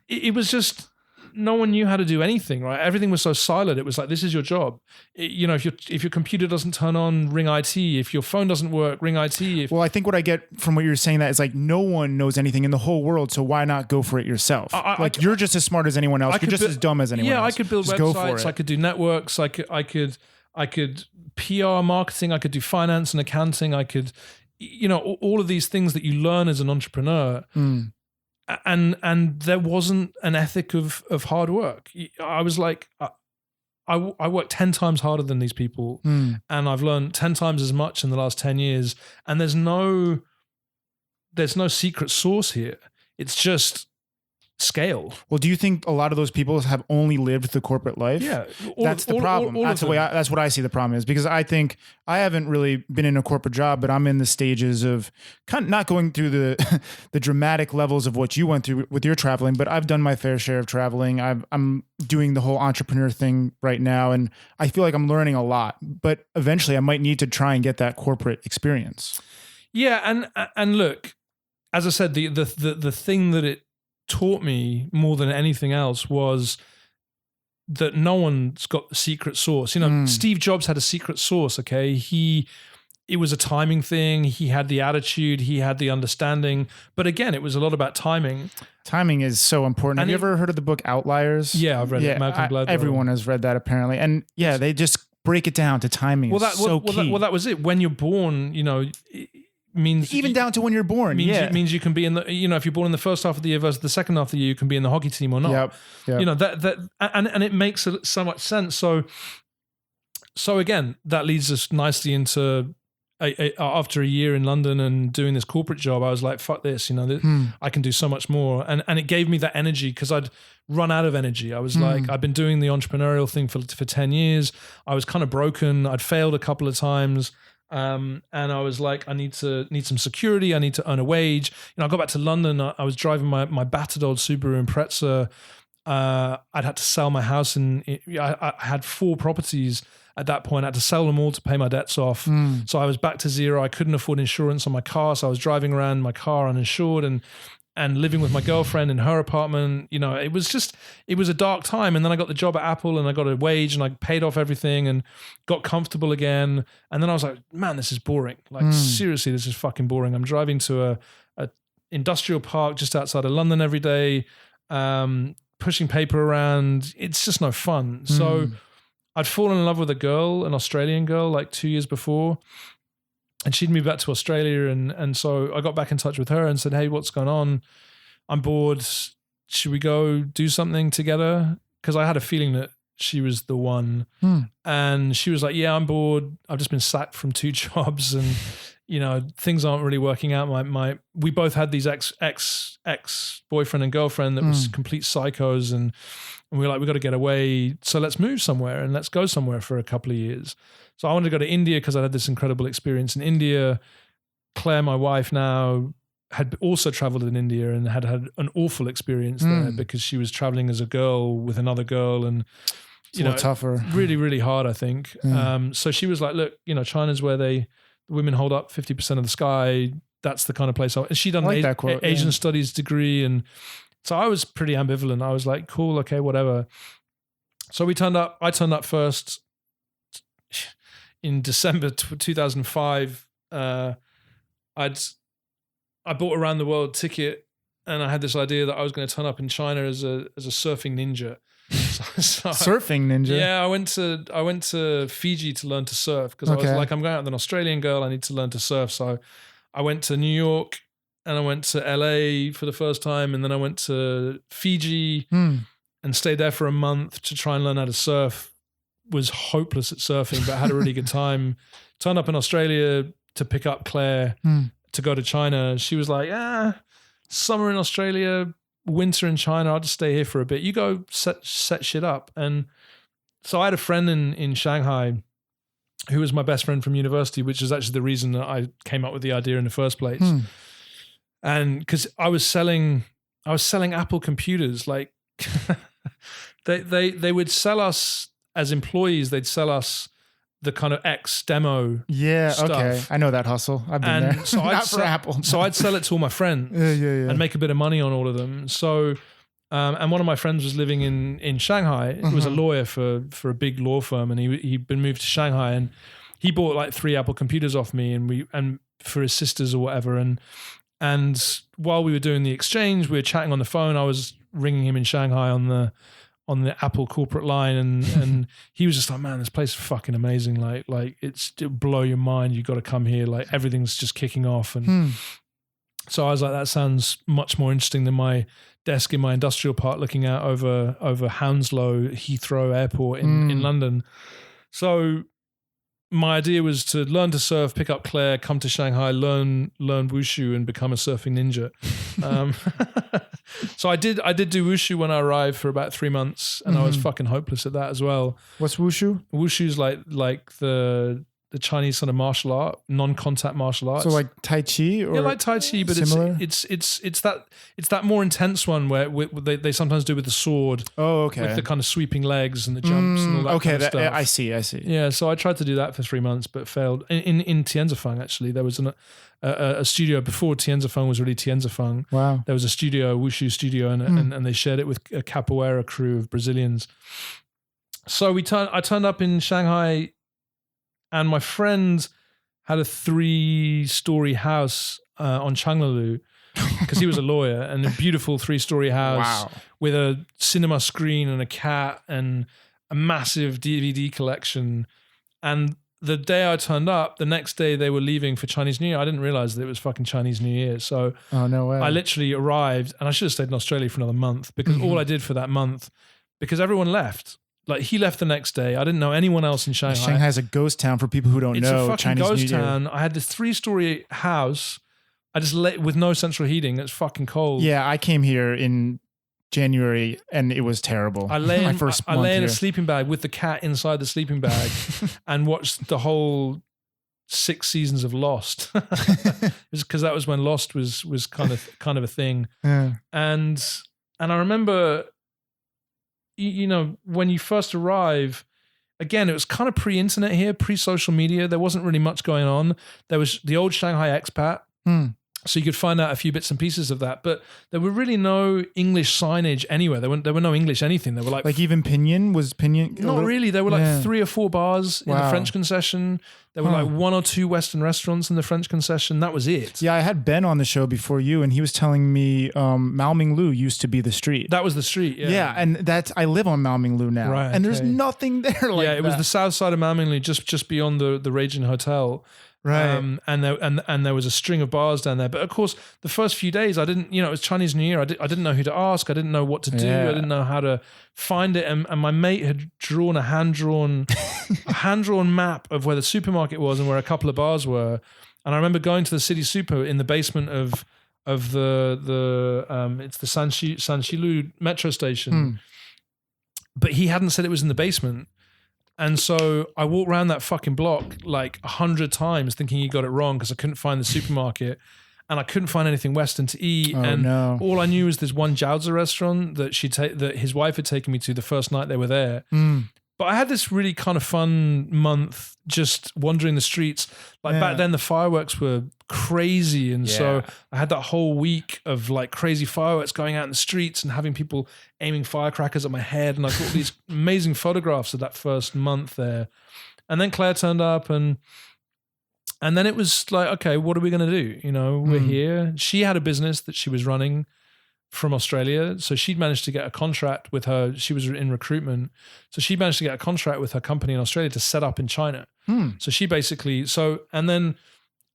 It was just, no one knew how to do anything, right? Everything was so siloed. It was like, this is your job. If your computer doesn't turn on, ring IT. If your phone doesn't work, ring IT. Well, I think what I get from what you're saying that is like, no one knows anything in the whole world, so why not go for it yourself? You're just as smart as anyone else. You're just as dumb as anyone else. Yeah, I could build websites. I could do networks. I could PR marketing. I could do finance and accounting. I could, all of these things that you learn as an entrepreneur. And there wasn't an ethic of hard work. I was like, I worked 10 times harder than these people, and I've learned 10 times as much in the last 10 years. And there's no secret sauce here. It's just scale. Well, do you think a lot of those people have only lived the corporate life? Yeah, that's the problem. That's what I see the problem is, because I think I haven't really been in a corporate job, but I'm in the stages of kind of not going through the dramatic levels of what you went through with your traveling, but I've done my fair share of traveling. I'm doing the whole entrepreneur thing right now, and I feel like I'm learning a lot, but eventually I might need to try and get that corporate experience. Yeah. And look, as I said, the thing that it taught me more than anything else was that no one's got the secret sauce. Steve Jobs had a secret sauce. Okay. It was a timing thing. He had the attitude, he had the understanding, but again, it was a lot about timing. Timing is so important. Have you ever heard of the book Outliers? Yeah, I've read it. Malcolm Gladwell. Everyone has read that apparently. And yeah, they just break it down to timing. That was it. When you're born, means even down to when you're born. It means you can be in the, if you're born in the first half of the year versus the second half of the year, you can be in the hockey team or not. Yep. And it makes so much sense. So again, that leads us nicely into after a year in London and doing this corporate job, I was like, fuck this, I can do so much more. And it gave me that energy, because I'd run out of energy. I was like, I've been doing the entrepreneurial thing for 10 years. I was kind of broken. I'd failed a couple of times. And I was like, I need some security. I need to earn a wage. I got back to London. I was driving my battered old Subaru Impreza. I'd had to sell my house, and I had 4 properties at that point. I had to sell them all to pay my debts off. So I was back to zero. I couldn't afford insurance on my car, so I was driving around my car uninsured and living with my girlfriend in her apartment. It was a dark time. And then I got the job at Apple, and I got a wage, and I paid off everything and got comfortable again. And then I was like, man, this is boring. Like, seriously, this is fucking boring. I'm driving to a industrial park just outside of London every day, pushing paper around. It's just no fun. So I'd fallen in love with a girl, an Australian girl, like 2 years before. And she'd moved back to Australia, and so I got back in touch with her and said, hey, what's going on? I'm bored. Should we go do something together? Because I had a feeling that she was the one. And she was like, yeah, I'm bored. I've just been sacked from 2 jobs, and things aren't really working out. We both had these ex-boyfriend and girlfriend that was complete psychos, and we were like, we got to get away. So let's move somewhere and let's go somewhere for a couple of years. So I wanted to go to India because I had this incredible experience in India. Claire, my wife now, had also traveled in India and had an awful experience there because she was traveling as a girl with another girl, and It's a little tougher. really, really hard, I think. So she was like, look, China's where the women hold up 50% of the sky. That's the kind of place. And she'd done an Asian studies degree. And so I was pretty ambivalent. I was like, cool, okay, whatever. So I turned up first in December 2005. I bought a round the world ticket, and I had this idea that I was going to turn up in China as a surfing ninja. Surfing ninja. Yeah, I went to Fiji to learn to surf because I was like, I'm going out with an Australian girl. I need to learn to surf. So I went to New York, and I went to LA for the first time, and then I went to Fiji and stayed there for a month to try and learn how to surf. Was hopeless at surfing, but had a really good time. Turned up in Australia to pick up Claire to go to China. She was like, summer in Australia, winter in China. I'll just stay here for a bit. You go set shit up. And so I had a friend in Shanghai who was my best friend from university, which is actually the reason that I came up with the idea in the first place. And because I was selling Apple computers, like they would sell us as employees. They'd sell us the kind of X demo. Yeah, stuff. okay. I know that hustle. I've been there. So Not for Apple. So I'd sell it to all my friends and make a bit of money on all of them. So, and one of my friends was living in Shanghai. He was a lawyer for a big law firm, and he'd been moved to Shanghai, and he bought like 3 Apple computers off me, and for his sisters or whatever. And while we were doing the exchange, we were chatting on the phone. I was ringing him in Shanghai on the Apple corporate line, and he was just like, man, this place is fucking amazing. Like it'll blow your mind. You got to come here. Like everything's just kicking off. And so I was like, that sounds much more interesting than my desk in my industrial park looking out over Hounslow Heathrow Airport in London. So my idea was to learn to surf, pick up Claire, come to Shanghai, learn wushu, and become a surfing ninja. So I did do wushu when I arrived for about 3 months, and I was fucking hopeless at that as well. What's wushu? Wushu's like the Chinese sort of martial art, non-contact martial arts. So like Tai Chi, or like Tai Chi, but similar? it's that more intense one where they sometimes do with the sword. Oh, okay. With the kind of sweeping legs and the jumps and all that kind of stuff. I see. Yeah, so I tried to do that for 3 months, but failed. In Tianzifang, actually, there was a studio before Tianzifang was really Tianzifang. Wow. There was a studio, a wushu studio, and they shared it with a capoeira crew of Brazilians. So I turned up in Shanghai, and my friend had a 3-story house on Changlalu because he was a lawyer, and a beautiful 3-story house with a cinema screen and a cat and a massive DVD collection. And the day I turned up, the next day they were leaving for Chinese New Year. I didn't realize that it was fucking Chinese New Year. So no way. I literally arrived, and I should have stayed in Australia for another month because all I did for that month, because everyone left. Like he left the next day. I didn't know anyone else in Shanghai. Shanghai's a ghost town for people who don't know. It's a fucking Chinese ghost New Year. town. I had this 3-story house. I just with no central heating. It's fucking cold. Yeah, I came here in January and it was terrible. I lay in here. a sleeping bag with the cat inside the sleeping bag and watched the whole 6 seasons of Lost. Because that was when Lost was kind of a thing. Yeah. And I remember, when you first arrive, again, it was kind of pre-internet here, pre-social media. There wasn't really much going on. There was the old Shanghai expat. So you could find out a few bits and pieces of that, but there were really no English signage anywhere. There were no English anything. There were like even Pinyin was Pinyin. Not really. There were like 3 or 4 bars in the French concession. There were like 1 or 2 Western restaurants in the French concession. That was it. Yeah, I had Ben on the show before you, and he was telling me Mao Ming Lu used to be the street. That was the street. Yeah, yeah, and I live on Mao Ming Lu now, right, and there's nothing there. Like it was the south side of Mao Ming Lu, just beyond the Raging Hotel. Right. And there was a string of bars down there. But of course, the first few days I didn't, it was Chinese New Year. I didn't know who to ask. I didn't know what to do. I didn't know how to find it. And my mate had drawn a hand-drawn map of where the supermarket was and where a couple of bars were. And I remember going to the city super in the basement of the it's the Sanshilu metro station. But he hadn't said it was in the basement. And so I walked around that fucking block like 100 times thinking he got it wrong because I couldn't find the supermarket and I couldn't find anything Western to eat. All I knew was there's one Jiaozi restaurant that that his wife had taken me to the first night they were there. But I had this really kind of fun month just wandering the streets. Like back then the fireworks were crazy. And so I had that whole week of like crazy fireworks going out in the streets and having people aiming firecrackers at my head. And I got all these amazing photographs of that first month there. And then Claire turned up and then it was like, okay, what are we going to do? You know, we're here. She had a business that she was running from Australia. So she'd managed to get a contract with her. She was in recruitment. So she managed to get a contract with her company in Australia to set up in China. So she basically, and then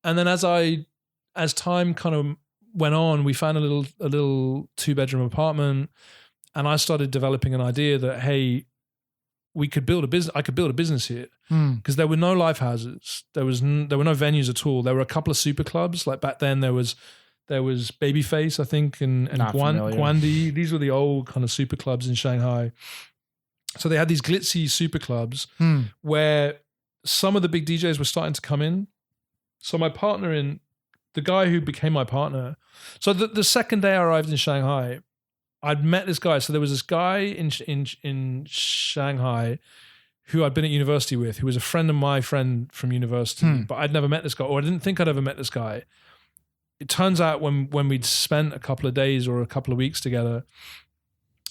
as time kind of went on, we found a little 2-bedroom apartment and I started developing an idea that, hey, we could build a business. I could build a business here because there were no live houses. There were no venues at all. There were a couple of super clubs. Like back then there was Babyface, I think, and Guandi. These were the old kind of super clubs in Shanghai. So they had these glitzy super clubs where some of the big DJs were starting to come in. So my partner the guy who became my partner. So the second day I arrived in Shanghai, I'd met this guy. So there was this guy in Shanghai who I'd been at university with, who was a friend of my friend from university, but I'd never met this guy, or I didn't think I'd ever met this guy. It turns out when we'd spent a couple of days or a couple of weeks together,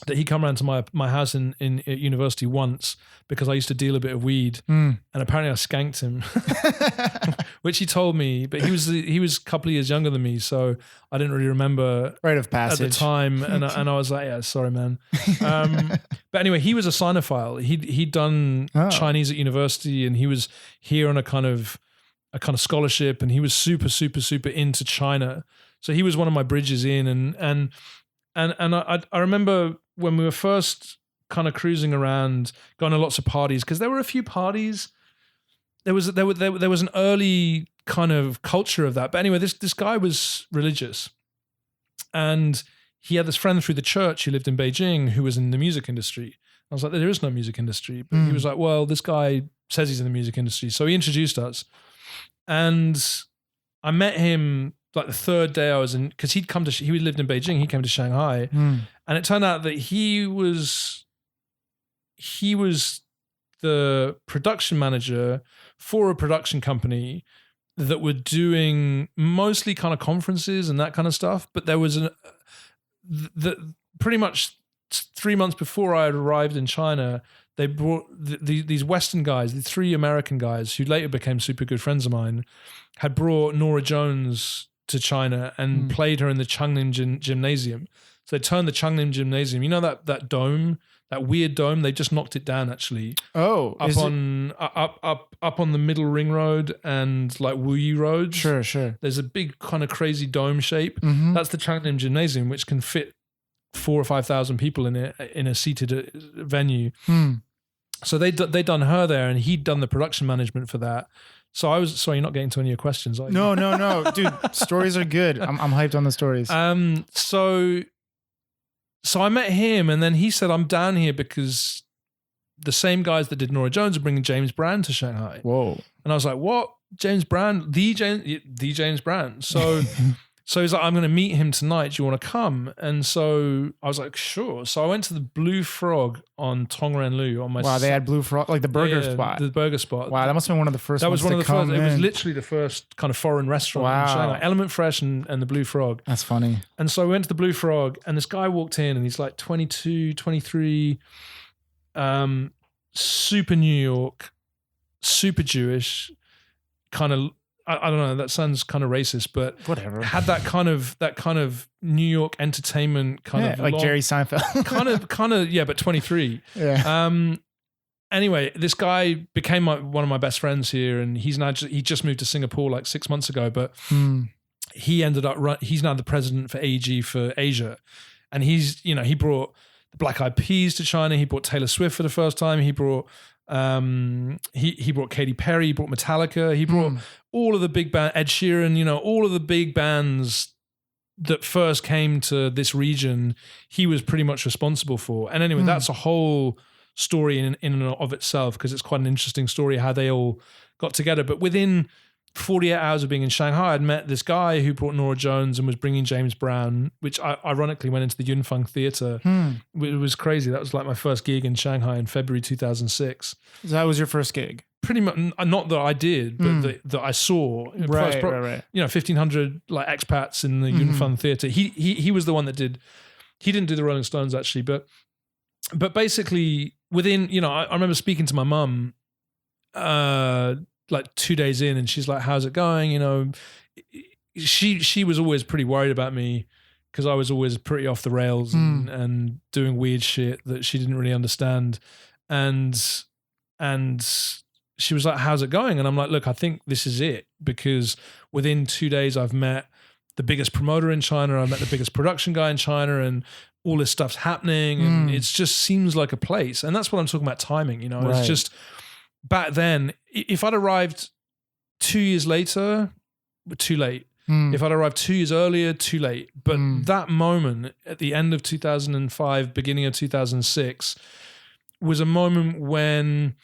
that he come around to my house at university once because I used to deal a bit of weed, and apparently I skanked him, which he told me. But he was a couple of years younger than me, so I didn't really remember rite of passage at the time, and I was like, yeah, sorry, man. But anyway, he was a Sinophile. He'd done Chinese at university, and he was here on a kind of scholarship, and he was super, super, super into China. So he was one of my bridges in, and I remember when we were first kind of cruising around, going to lots of parties, because there were a few parties. There was an early kind of culture of that. But anyway, this guy was religious, and he had this friend through the church who lived in Beijing who was in the music industry. I was like, there is no music industry, but he was like, well, this guy says he's in the music industry, so he introduced us. And I met him like the third day I was in, because he lived in Beijing, he came to Shanghai. And it turned out that he was the production manager for a production company that were doing mostly kind of conferences and that kind of stuff. But there was pretty much 3 months before I had arrived in China, they brought these Western guys, the 3 American guys who later became super good friends of mine, had brought Norah Jones to China and played her in the Changnim Gymnasium. So they turned the Changnim Gymnasium, you know that dome, that weird dome, they just knocked it down actually. Oh, up on the Middle Ring Road and like Wuyi Road. Sure. There's a big kind of crazy dome shape. That's the Changnim Gymnasium, which can fit 4,000 or 5,000 people in it in a seated venue. So they done her there, and he'd done the production management for that. So I was sorry, you're not getting to any of your questions, are you? No, dude. Stories are good. I'm hyped on the stories. So I met him, and then he said, "I'm down here because the same guys that did Norah Jones are bringing James Brand to Shanghai." Whoa! And I was like, "What? James Brand? The James Brand?" So he's like, I'm going to meet him tonight. Do you want to come? And so I was like, sure. So I went to the Blue Frog on Tongrenlu on my. Wow, they had Blue Frog, like the burger spot. The burger spot. Wow, that must have been one of the first. That was one of the first. In. It was literally the first kind of foreign restaurant in Shanghai. Element Fresh and the Blue Frog. That's funny. And so I went to the Blue Frog, and this guy walked in, and he's like 22, 23, super New York, super Jewish, kind of. I don't know. That sounds kind of racist, but whatever. Had that kind of New York entertainment kind of like Jerry Seinfeld. kind of yeah, but 23. Yeah. Anyway, this guy became one of my best friends here, and he just moved to Singapore like 6 months ago. But he ended up he's now the president for AEG for Asia, and he brought the Black Eyed Peas to China. He brought Taylor Swift for the first time. He brought he brought Katy Perry, he brought Metallica, he brought all of the big band, Ed Sheeran, all of the big bands that first came to this region, he was pretty much responsible for. And anyway, that's a whole story in and of itself, because it's quite an interesting story how they all got together. But within 48 hours of being in Shanghai, I'd met this guy who brought Norah Jones and was bringing James Brown, which ironically went into the Yunfeng Theatre. It was crazy. That was like my first gig in Shanghai in February 2006. So that was your first gig? Pretty much, not that I did, but that I saw. Right. 1,500 like expats in the Yunfeng Theatre. He was the one that did. He didn't do the Rolling Stones actually, but basically within, I remember speaking to my mum like 2 days in, and she's like, how's it going? She was always pretty worried about me because I was always pretty off the rails and doing weird shit that she didn't really understand. And she was like, how's it going? And I'm like, look, I think this is it, because within 2 days I've met the biggest promoter in China. I met the biggest production guy in China, and all this stuff's happening, and it just seems like a place. And that's what I'm talking about, timing. Right. It's just back then, if I'd arrived 2 years later, too late. If I'd arrived 2 years earlier, too late. But that moment at the end of 2005, beginning of 2006, was a moment when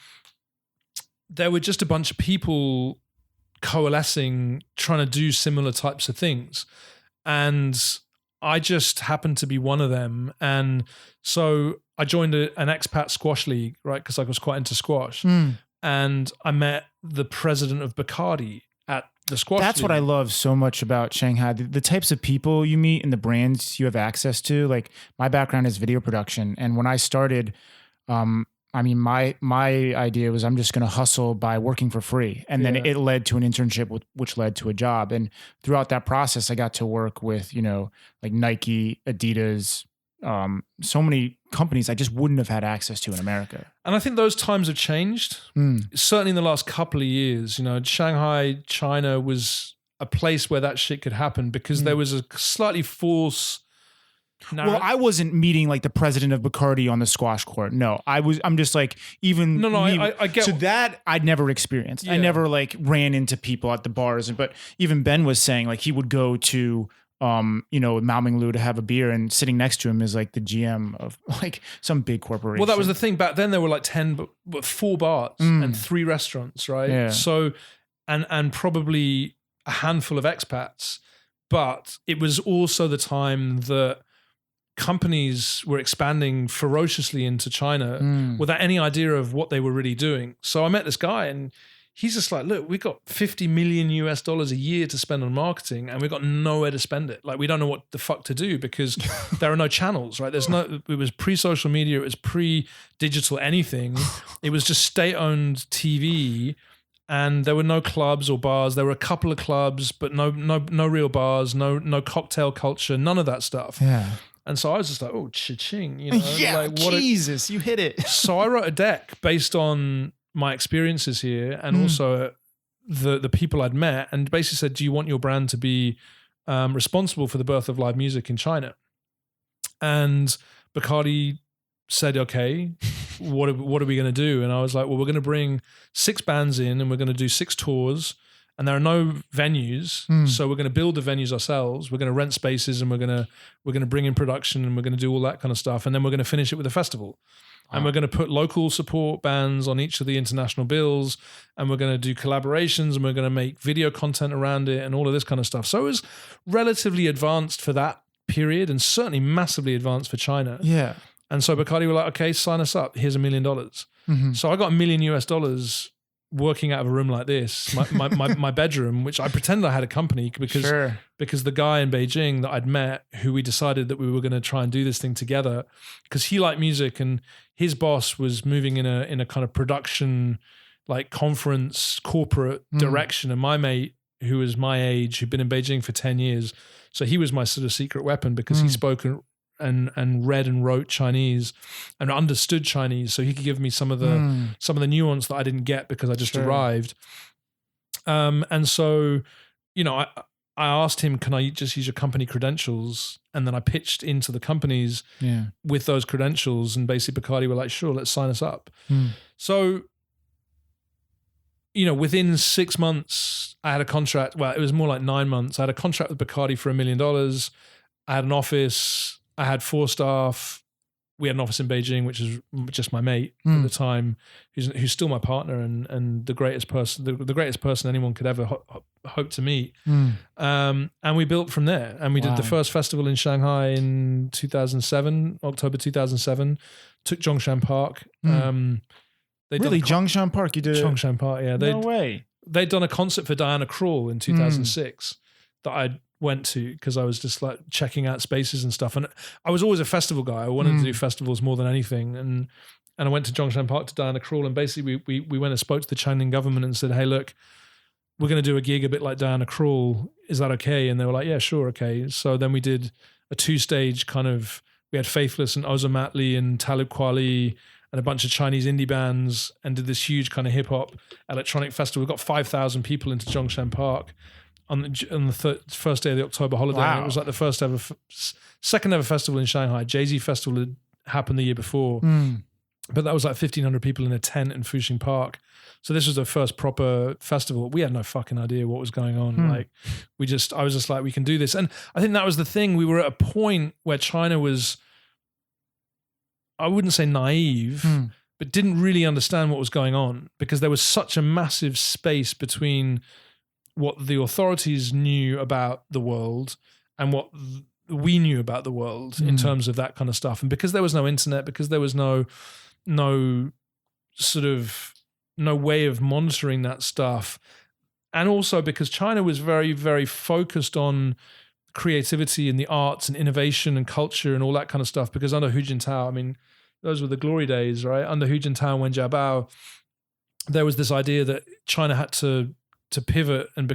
there were just a bunch of people coalescing, trying to do similar types of things. And I just happened to be one of them. And so I joined an expat squash league, right? Because I was quite into squash. And I met the president of Bacardi at the squash That's league. what I love so much about Shanghai. The types of people you meet and the brands you have access to. Like, my background is video production. And when I started, my idea was I'm just going to hustle by working for free. And then it led to an internship, which led to a job. And throughout that process, I got to work with, like Nike, Adidas, so many companies I just wouldn't have had access to in America. And I think those times have changed. Certainly in the last couple of years, Shanghai, China was a place where that shit could happen, because there was a slightly false... Well, I wasn't meeting like the president of Bacardi on the squash court. No, I'm just like, even I get so that I'd never experienced. Yeah. I never like ran into people at the bars, but even Ben was saying like he would go to Mao Minglu to have a beer, and sitting next to him is like the GM of like some big corporation. Well, that was the thing. Back then there were like 4 bars and 3 restaurants, right? Yeah. So, and probably a handful of expats, but it was also the time that companies were expanding ferociously into China without any idea of what they were really doing. So I met this guy, and he's just like, look, we got $50 million a year to spend on marketing, and we've got nowhere to spend it. Like, we don't know what the fuck to do, because there are no channels, right? It was pre-social media. It was pre-digital anything. It was just state-owned TV, and there were no clubs or bars. There were a couple of clubs, but no real bars, no cocktail culture, none of that stuff. Yeah. And so I was just like, oh, cha-ching, Yeah, like, Jesus, you hit it. So I wrote a deck based on my experiences here, and also the people I'd met, and basically said, do you want your brand to be responsible for the birth of live music in China? And Bacardi said, okay, what are we going to do? And I was like, well, we're going to bring 6 bands in, and we're going to do 6 tours. And there are no venues, so we're going to build the venues ourselves. We're going to rent spaces, and we're going to bring in production, and we're going to do all that kind of stuff. And then we're going to finish it with a festival. And we're going to put local support bands on each of the international bills, and we're going to do collaborations, and we're going to make video content around it, and all of this kind of stuff. So it was relatively advanced for that period, and certainly massively advanced for China. Yeah. And so Bacardi were like, okay, sign us up. Here's $1 million. So I got $1 million working out of a room like this, my bedroom, which I pretended I had a company because the guy in Beijing that I'd met, who we decided that we were going to try and do this thing together, because he liked music, and his boss was moving in a kind of production, like conference corporate direction, and my mate, who was my age, who'd been in Beijing for 10 years, so he was my sort of secret weapon, because he spoke and read and wrote Chinese and understood Chinese, so he could give me some of the nuance that I didn't get because I just arrived. And so, I asked him, can I just use your company credentials? And then I pitched into the companies with those credentials, and basically Bacardi were like, sure, let's sign us up. So, within 6 months, I had a contract. Well, it was more like 9 months. I had a contract with Bacardi for $1 million. I had an office. I had 4 staff. we had an office in Beijing, which is just my mate at the time, who's still my partner and the greatest person anyone could ever hope to meet. And we built from there, and we did the first festival in Shanghai in 2007, October 2007. Took Zhongshan Park. Really, Zhongshan Park? You did Zhongshan Park, yeah. No way. They'd done a concert for Diana Krall in 2006 that I went to because I was just like checking out spaces and stuff. And I was always a festival guy. I wanted to do festivals more than anything. And I went to Zhongshan Park to Diana Krall, and basically we went and spoke to the Chinese government and said, hey, look, we're going to do a gig a bit like Diana Krall. Is that okay? And they were like, yeah, sure, okay. So then we did a 2-stage kind of, we had Faithless and Ozomatli and Talib Kweli and a bunch of Chinese indie bands, and did this huge kind of hip hop electronic festival. We got 5,000 people into Zhongshan Park on the first day of the October holiday. Wow. And it was like the second ever festival in Shanghai. Jay-Z Festival had happened the year before, but that was like 1,500 people in a tent in Fuxing Park. So this was the first proper festival. We had no fucking idea what was going on. Like I was just like, we can do this. And I think that was the thing. We were at a point where China was, I wouldn't say naive, but didn't really understand what was going on, because there was such a massive space between what the authorities knew about the world and what we knew about the world in terms of that kind of stuff. And because there was no internet, because there was no sort of no way of monitoring that stuff, and also because China was very, very focused on creativity and the arts and innovation and culture and all that kind of stuff, because under Hu Jintao, I mean, those were the glory days, right? Under Hu Jintao and Wen Jiabao, there was this idea that China had to pivot and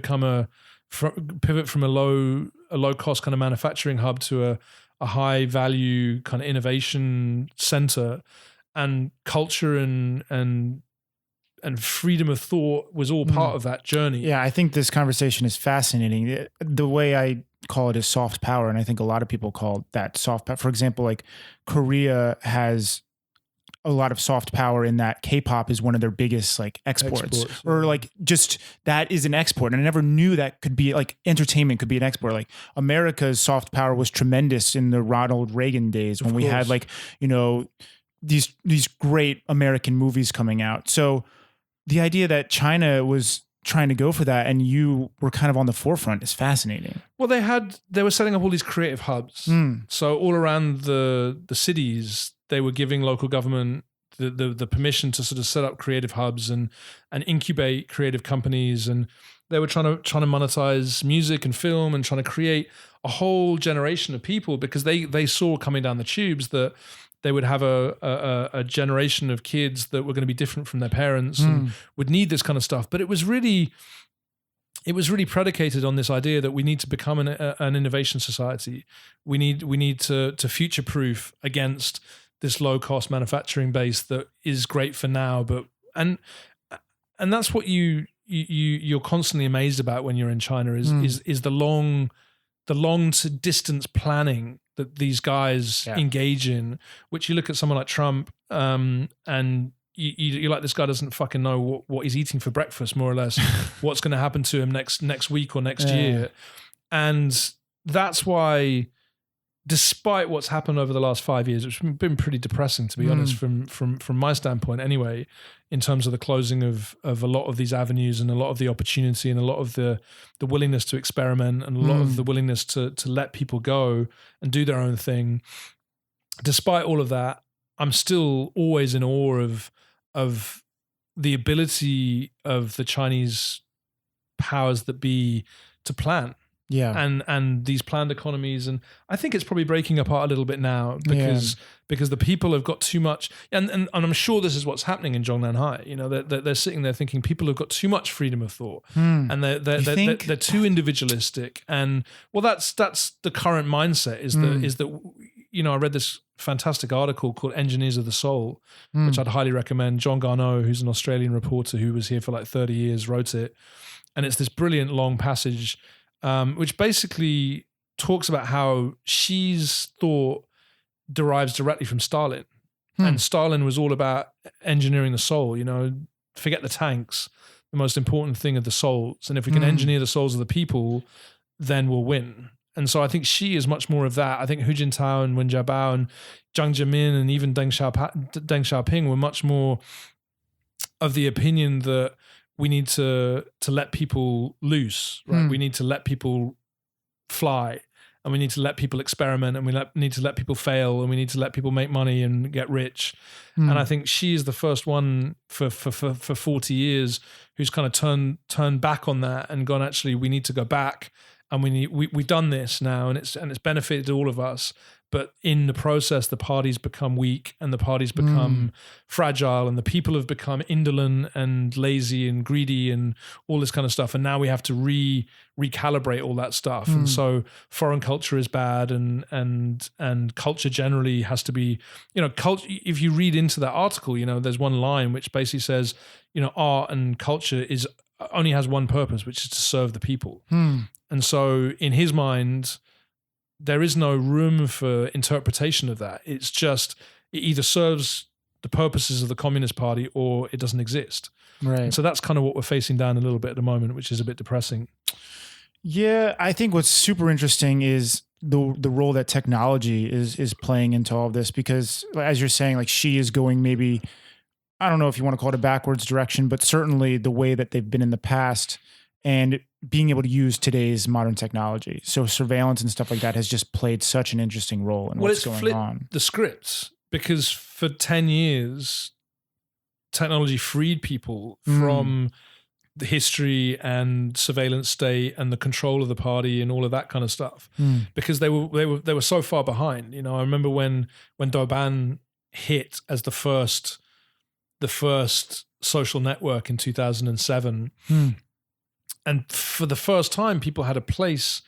pivot from a low cost kind of manufacturing hub to a high value kind of innovation center, and culture and freedom of thought was all part of that journey. Yeah, I think this conversation is fascinating. The way I call it is soft power, and I think a lot of people call that soft power. For example, like Korea has a lot of soft power in that K-pop is one of their biggest like exports. Or like just that is an export. And I never knew that could be like entertainment could be an export. Like America's soft power was tremendous in the Ronald Reagan days when we had like, you know, these great American movies coming out. So the idea that China was trying to go for that and you were kind of on the forefront is fascinating. Well, they were setting up all these creative hubs. So all around the cities, they were giving local government the permission to sort of set up creative hubs and incubate creative companies, and they were trying to monetize music and film and trying to create a whole generation of people, because they saw coming down the tubes that they would have a generation of kids that were going to be different from their parents and would need this kind of stuff. But it was really predicated on this idea that we need to become an innovation society. We need to future-proof against this low-cost manufacturing base that is great for now, but and that's what you're constantly amazed about when you're in China is the long to distance planning that these guys engage in, which you look at someone like Trump, and you're like, this guy doesn't fucking know what he's eating for breakfast, more or less, what's going to happen to him next week or next year. And that's why, despite what's happened over the last 5 years, it's been pretty depressing, to be honest, from my standpoint anyway, in terms of the closing of a lot of these avenues and a lot of the opportunity and a lot of the willingness to experiment and a lot of the willingness to let people go and do their own thing. Despite all of that, I'm still always in awe of the ability of the Chinese powers that be to plan. Yeah. And these planned economies. And I think it's probably breaking apart a little bit now because the people have got too much, and I'm sure this is what's happening in Zhongnanhai. You know, they're sitting there thinking people have got too much freedom of thought, and they're too individualistic. And well, that's the current mindset is that you know, I read this fantastic article called Engineers of the Soul, which I'd highly recommend. John Garneau, who's an Australian reporter who was here for like 30 years, wrote it. And it's this brilliant long passage which basically talks about how Xi's thought derives directly from Stalin. And Stalin was all about engineering the soul, you know, forget the tanks, the most important thing are the souls. And if we can engineer the souls of the people, then we'll win. And so I think Xi is much more of that. I think Hu Jintao and Wen Jiabao and Jiang Zemin and even Deng Xiaoping were much more of the opinion that we need to let people loose, right? We need to let people fly, and we need to let people experiment, and we need to let people fail, and we need to let people make money and get rich. And I think Xi is the first one for 40 years who's kind of turned back on that and gone, actually, we need to go back, and we've done this now, and it's benefited all of us. But in the process, the parties become weak, and the parties become fragile, and the people have become indolent and lazy and greedy and all this kind of stuff. And now we have to recalibrate all that stuff. And so foreign culture is bad, and culture generally has to be, culture. If you read into that article, there's one line which basically says, art and culture only has one purpose, which is to serve the people. And so in his mind, there is no room for interpretation of that. It's just, it either serves the purposes of the Communist Party or it doesn't exist. Right. And so that's kind of what we're facing down a little bit at the moment, which is a bit depressing. Yeah, I think what's super interesting is the role that technology is playing into all of this, because as you're saying, like, Xi is going maybe, I don't know if you want to call it a backwards direction, but certainly the way that they've been in the past, and being able to use today's modern technology. So surveillance and stuff like that has just played such an interesting role in what's going on. The scripts, because for 10 years, technology freed people from the history and surveillance state and the control of the party and all of that kind of stuff, because they were so far behind. I remember when Douban hit as the first social network in 2007. And for the first time, people had a place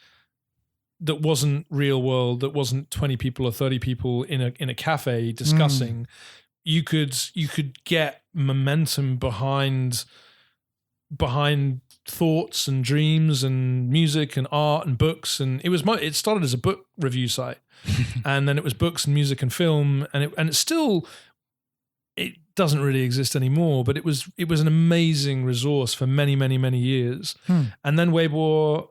that wasn't real world, that wasn't 20 people or 30 people in a cafe discussing. You could get momentum behind thoughts and dreams and music and art and books, and it started as a book review site, and then it was books and music and film, and it doesn't really exist anymore, but it was an amazing resource for many, many, many years. And then Weibo,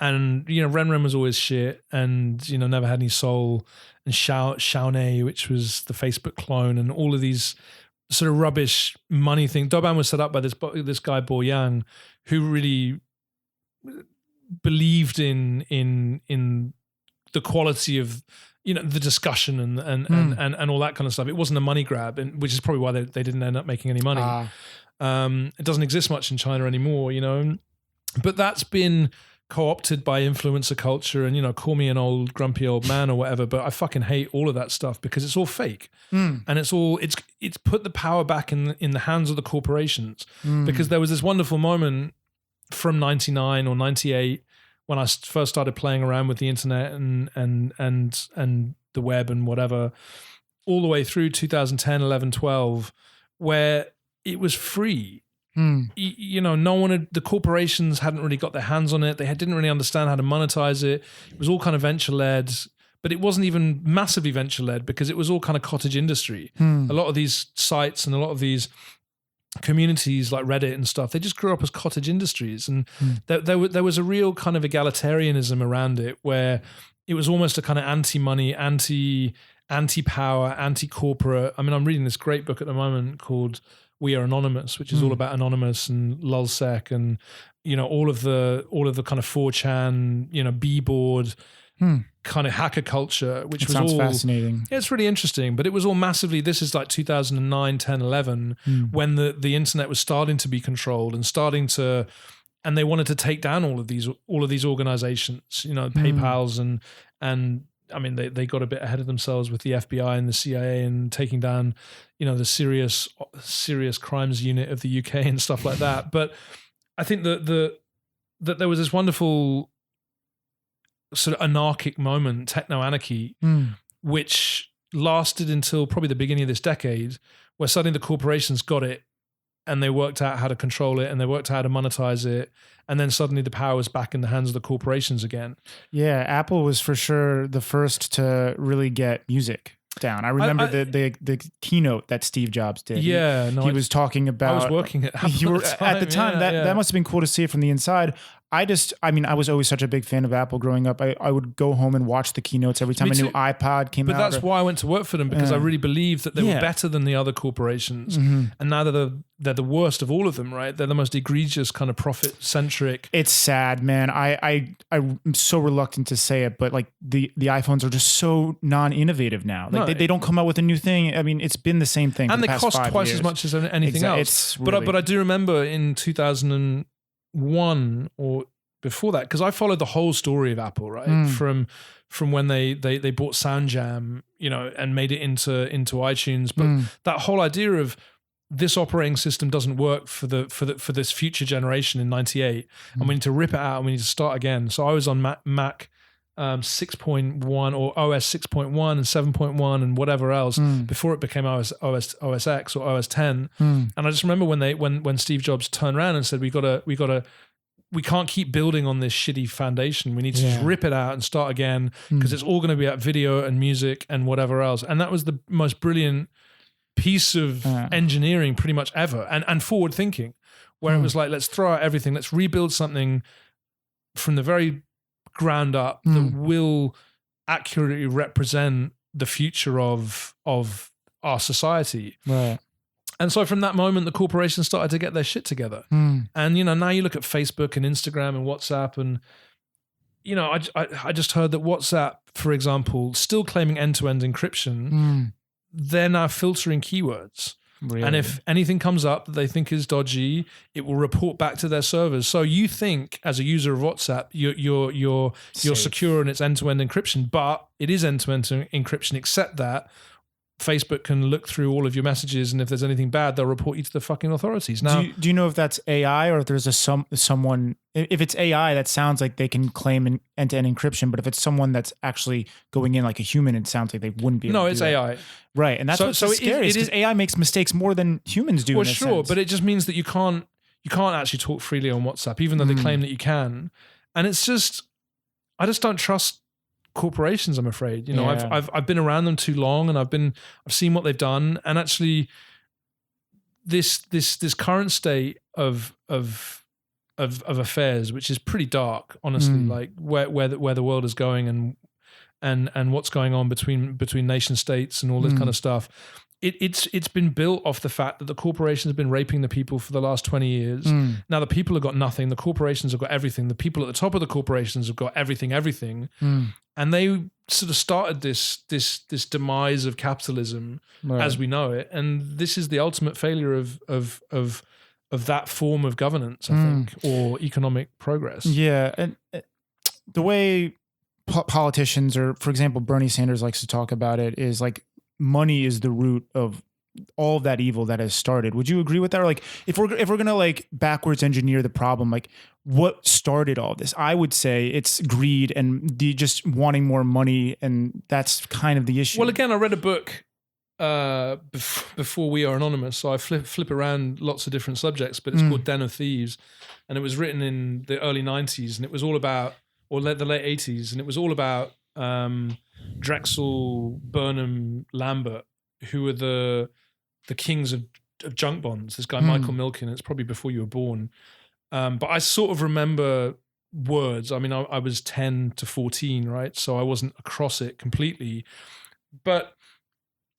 and Renren was always shit, and never had any soul, and Xiaonei, which was the Facebook clone, and all of these sort of rubbish money thing. Douban was set up by this guy Bo Yang, who really believed in the quality of the discussion and all that kind of stuff. It wasn't a money grab, which is probably why they didn't end up making any money. It doesn't exist much in China anymore, but that's been co-opted by influencer culture, and call me an old grumpy old man or whatever, but I fucking hate all of that stuff because it's all fake. And it's put the power back in the hands of the corporations, because there was this wonderful moment from 99 or 98 when I first started playing around with the internet and the web and whatever, all the way through 2010, 11, 12, where it was free. No one the corporations hadn't really got their hands on it. They didn't really understand how to monetize it. It was all kind of venture led, but it wasn't even massively venture led, because it was all kind of cottage industry. A lot of these sites and a lot of these communities like Reddit and stuff, they just grew up as cottage industries, and there was a real kind of egalitarianism around it, where it was almost a kind of anti-money, anti-power, anti-corporate. I mean, I'm reading this great book at the moment called We Are Anonymous, which is all about Anonymous and lulzsec and all of the kind of 4chan, B-board kind of hacker culture, which was all fascinating. Yeah, it's really interesting, but it was all massively. This is like 2009, 10, 11, when the internet was starting to be controlled and they wanted to take down all of these organizations, PayPal's and I mean, they got a bit ahead of themselves with the FBI and the CIA and taking down, the serious crimes unit of the UK and stuff like that. But I think that there was this wonderful sort of anarchic moment, techno-anarchy, which lasted until probably the beginning of this decade, where suddenly the corporations got it and they worked out how to control it and they worked out how to monetize it. And then suddenly the power was back in the hands of the corporations again. Yeah, Apple was for sure the first to really get music down. I remember the keynote that Steve Jobs did. Yeah, he was talking about. I was working at Apple you were at the time. That must have been cool to see it from the inside. I was always such a big fan of Apple growing up. I would go home and watch the keynotes every time Me a new too. iPod came But out. that's why I went to work for them, because I really believed that they Yeah. were better than the other corporations. And now they're the worst of all of them, right? They're the most egregious kind of profit-centric. It's sad, man. I'm so reluctant to say it, but like the iPhones are just so non-innovative now. Like No. they don't come out with a new thing. I mean, it's been the same thing. And for they the past cost 5 twice years. as much as anything else. It's really, But I do remember in 2001 or before that, because I followed the whole story of Apple, right? From when they bought SoundJam, and made it into iTunes. But that whole idea of this operating system doesn't work for this future generation in '98, and we need to rip it out and we need to start again. So I was on Mac 6.1 or OS 6.1 and 7.1 and whatever else before it became OS X or OS 10. And I just remember when Steve Jobs turned around and said, we can't keep building on this shitty foundation. We need to just rip it out and start again, because it's all going to be about video and music and whatever else. And that was the most brilliant piece of engineering pretty much ever, and forward thinking, where it was like, let's throw out everything. Let's rebuild something from the very ground up that will accurately represent the future of our society. right. And so from that moment, the corporations started to get their shit together. And, now you look at Facebook and Instagram and WhatsApp, and, I just heard that WhatsApp, for example, still claiming end-to-end encryption, they're now filtering keywords. Really? And if anything comes up that they think is dodgy, it will report back to their servers. So you think, as a user of WhatsApp, you're secure in its end-to-end encryption, but it is end-to-end encryption, except that Facebook can look through all of your messages, and if there's anything bad, they'll report you to the fucking authorities. Now, do you know if that's AI or if there's someone? If it's AI, that sounds like they can claim an end-to-end encryption. But if it's someone that's actually going in like a human, it sounds like they wouldn't be able to do it's that. AI. Right, and that's what's so scary. Because AI makes mistakes more than humans do. Well, in a sure, sense. but it just means that you can't actually talk freely on WhatsApp, even though they claim that you can. And it's just, I just don't trust corporations, I'm afraid. I've been around them too long, and I've seen what they've done, and actually this current state of affairs, which is pretty dark, honestly, like where the world is going and what's going on between nation states and all this kind of stuff. It's been built off the fact that the corporations have been raping the people for the last 20 years. Now the people have got nothing. The corporations have got everything. The people at the top of the corporations have got everything. And they sort of started this demise of capitalism as we know it. And this is the ultimate failure of that form of governance, I think, or economic progress. Yeah, and the way politicians, or for example, Bernie Sanders likes to talk about it, is like money is the root of all of that evil that has started. Would you agree with that? Or like, if we're gonna like backwards engineer the problem, like what started all this? I would say it's greed and just wanting more money, and that's kind of the issue. Well, again, I read a book before We Are Anonymous, so I flip around lots of different subjects, but it's called Den of Thieves, and it was written in the early 90s, and it was all about, or the late 80s, and it was all about Drexel, Burnham, Lambert, who were the kings of junk bonds. This guy Michael Milken. It's probably before you were born, but I sort of remember words. I mean, I was 10 to 14, right? So I wasn't across it completely, but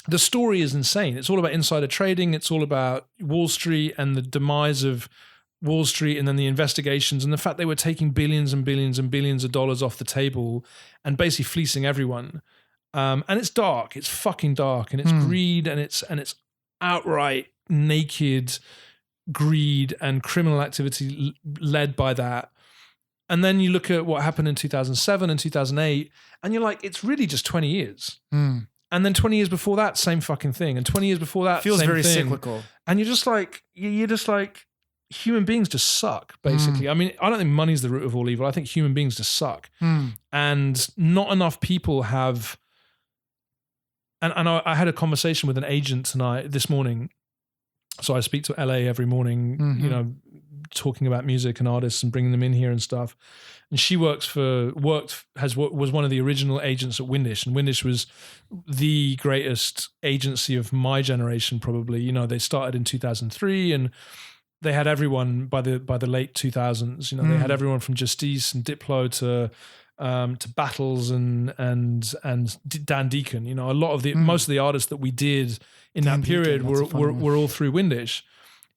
the story is insane. It's all about insider trading. It's all about Wall Street and the demise of Wall Street, and then the investigations and the fact they were taking billions and billions and billions of dollars off the table and basically fleecing everyone. And it's dark. It's fucking dark, and it's greed, and it's outright naked greed and criminal activity led by that. And then you look at what happened in 2007 and 2008, and you're like, it's really just 20 years. And then 20 years before that, same fucking thing. And 20 years before that, feels same very thing. cyclical. And you're just like human beings just suck, basically. I mean, I don't think money's the root of all evil. I think human beings just suck. And not enough people have. And I had a conversation with an agent this morning. So I speak to LA every morning, talking about music and artists and bringing them in here and stuff. And she was one of the original agents at Windish, and Windish was the greatest agency of my generation, probably. They started in 2003, and they had everyone by the late 2000s. You know, they had everyone from Justice and Diplo to Battles and Dan Deacon. You know, a lot of most of the artists that we did in Dan that period Deacon, were all through Windish.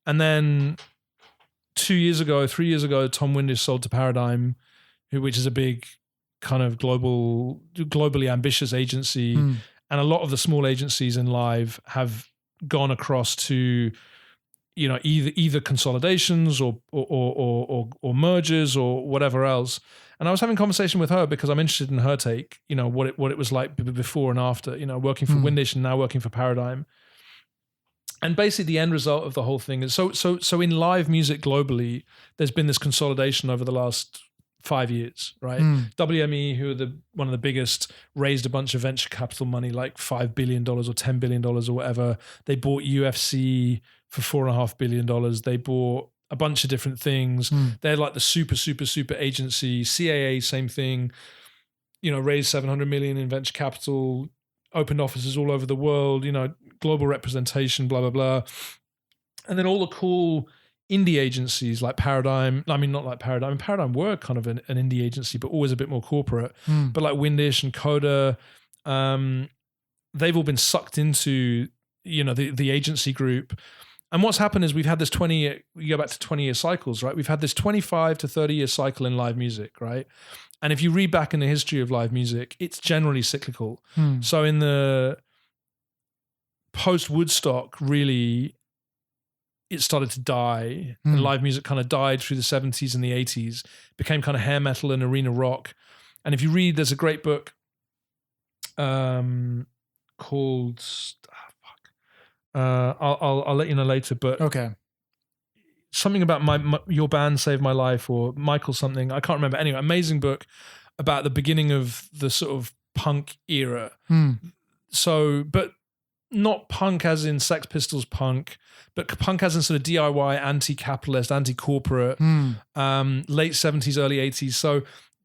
And then 3 years ago, Tom Windish sold to Paradigm, which is a big kind of globally ambitious agency. And a lot of the small agencies in live have gone across to, you know, either consolidations or mergers or whatever else. And I was having a conversation with her because I'm interested in her take, you know, what it was like before and after, you know, working for Windish and now working for Paradigm. And basically the end result of the whole thing is so in live music globally, there's been this consolidation over the last 5 years, right? WME, who are one of the biggest, raised a bunch of venture capital money, like $5 billion or $10 billion or whatever. They bought UFC for $4.5 billion. They bought a bunch of different things. They're like the super agency. CAA, same thing, you know, raised 700 million in venture capital, opened offices all over the world, you know, global representation, blah, blah, blah. And then all the cool indie agencies like Paradigm, I mean, not like Paradigm. Paradigm were kind of an indie agency, but always a bit more corporate. But like Windish and Coda, they've all been sucked into, you know, the agency group. And what's happened is we've had this 20-year, you go back to 20-year cycles, right? We've had this 25 to 30-year cycle in live music, right? And if you read back in the history of live music, it's generally cyclical. So in the post-Woodstock, really, it started to die, and live music kind of died through the 70s and the 80s, became kind of hair metal and arena rock. And if you read, there's a great book called... I'll let you know later, but okay, something about your band saved my life, or Michael something, I can't remember. Anyway, amazing book about the beginning of the sort of punk era. So, but not punk as in Sex Pistols punk, but punk as in sort of DIY, anti-capitalist, anti-corporate, late 70s, early 80s. So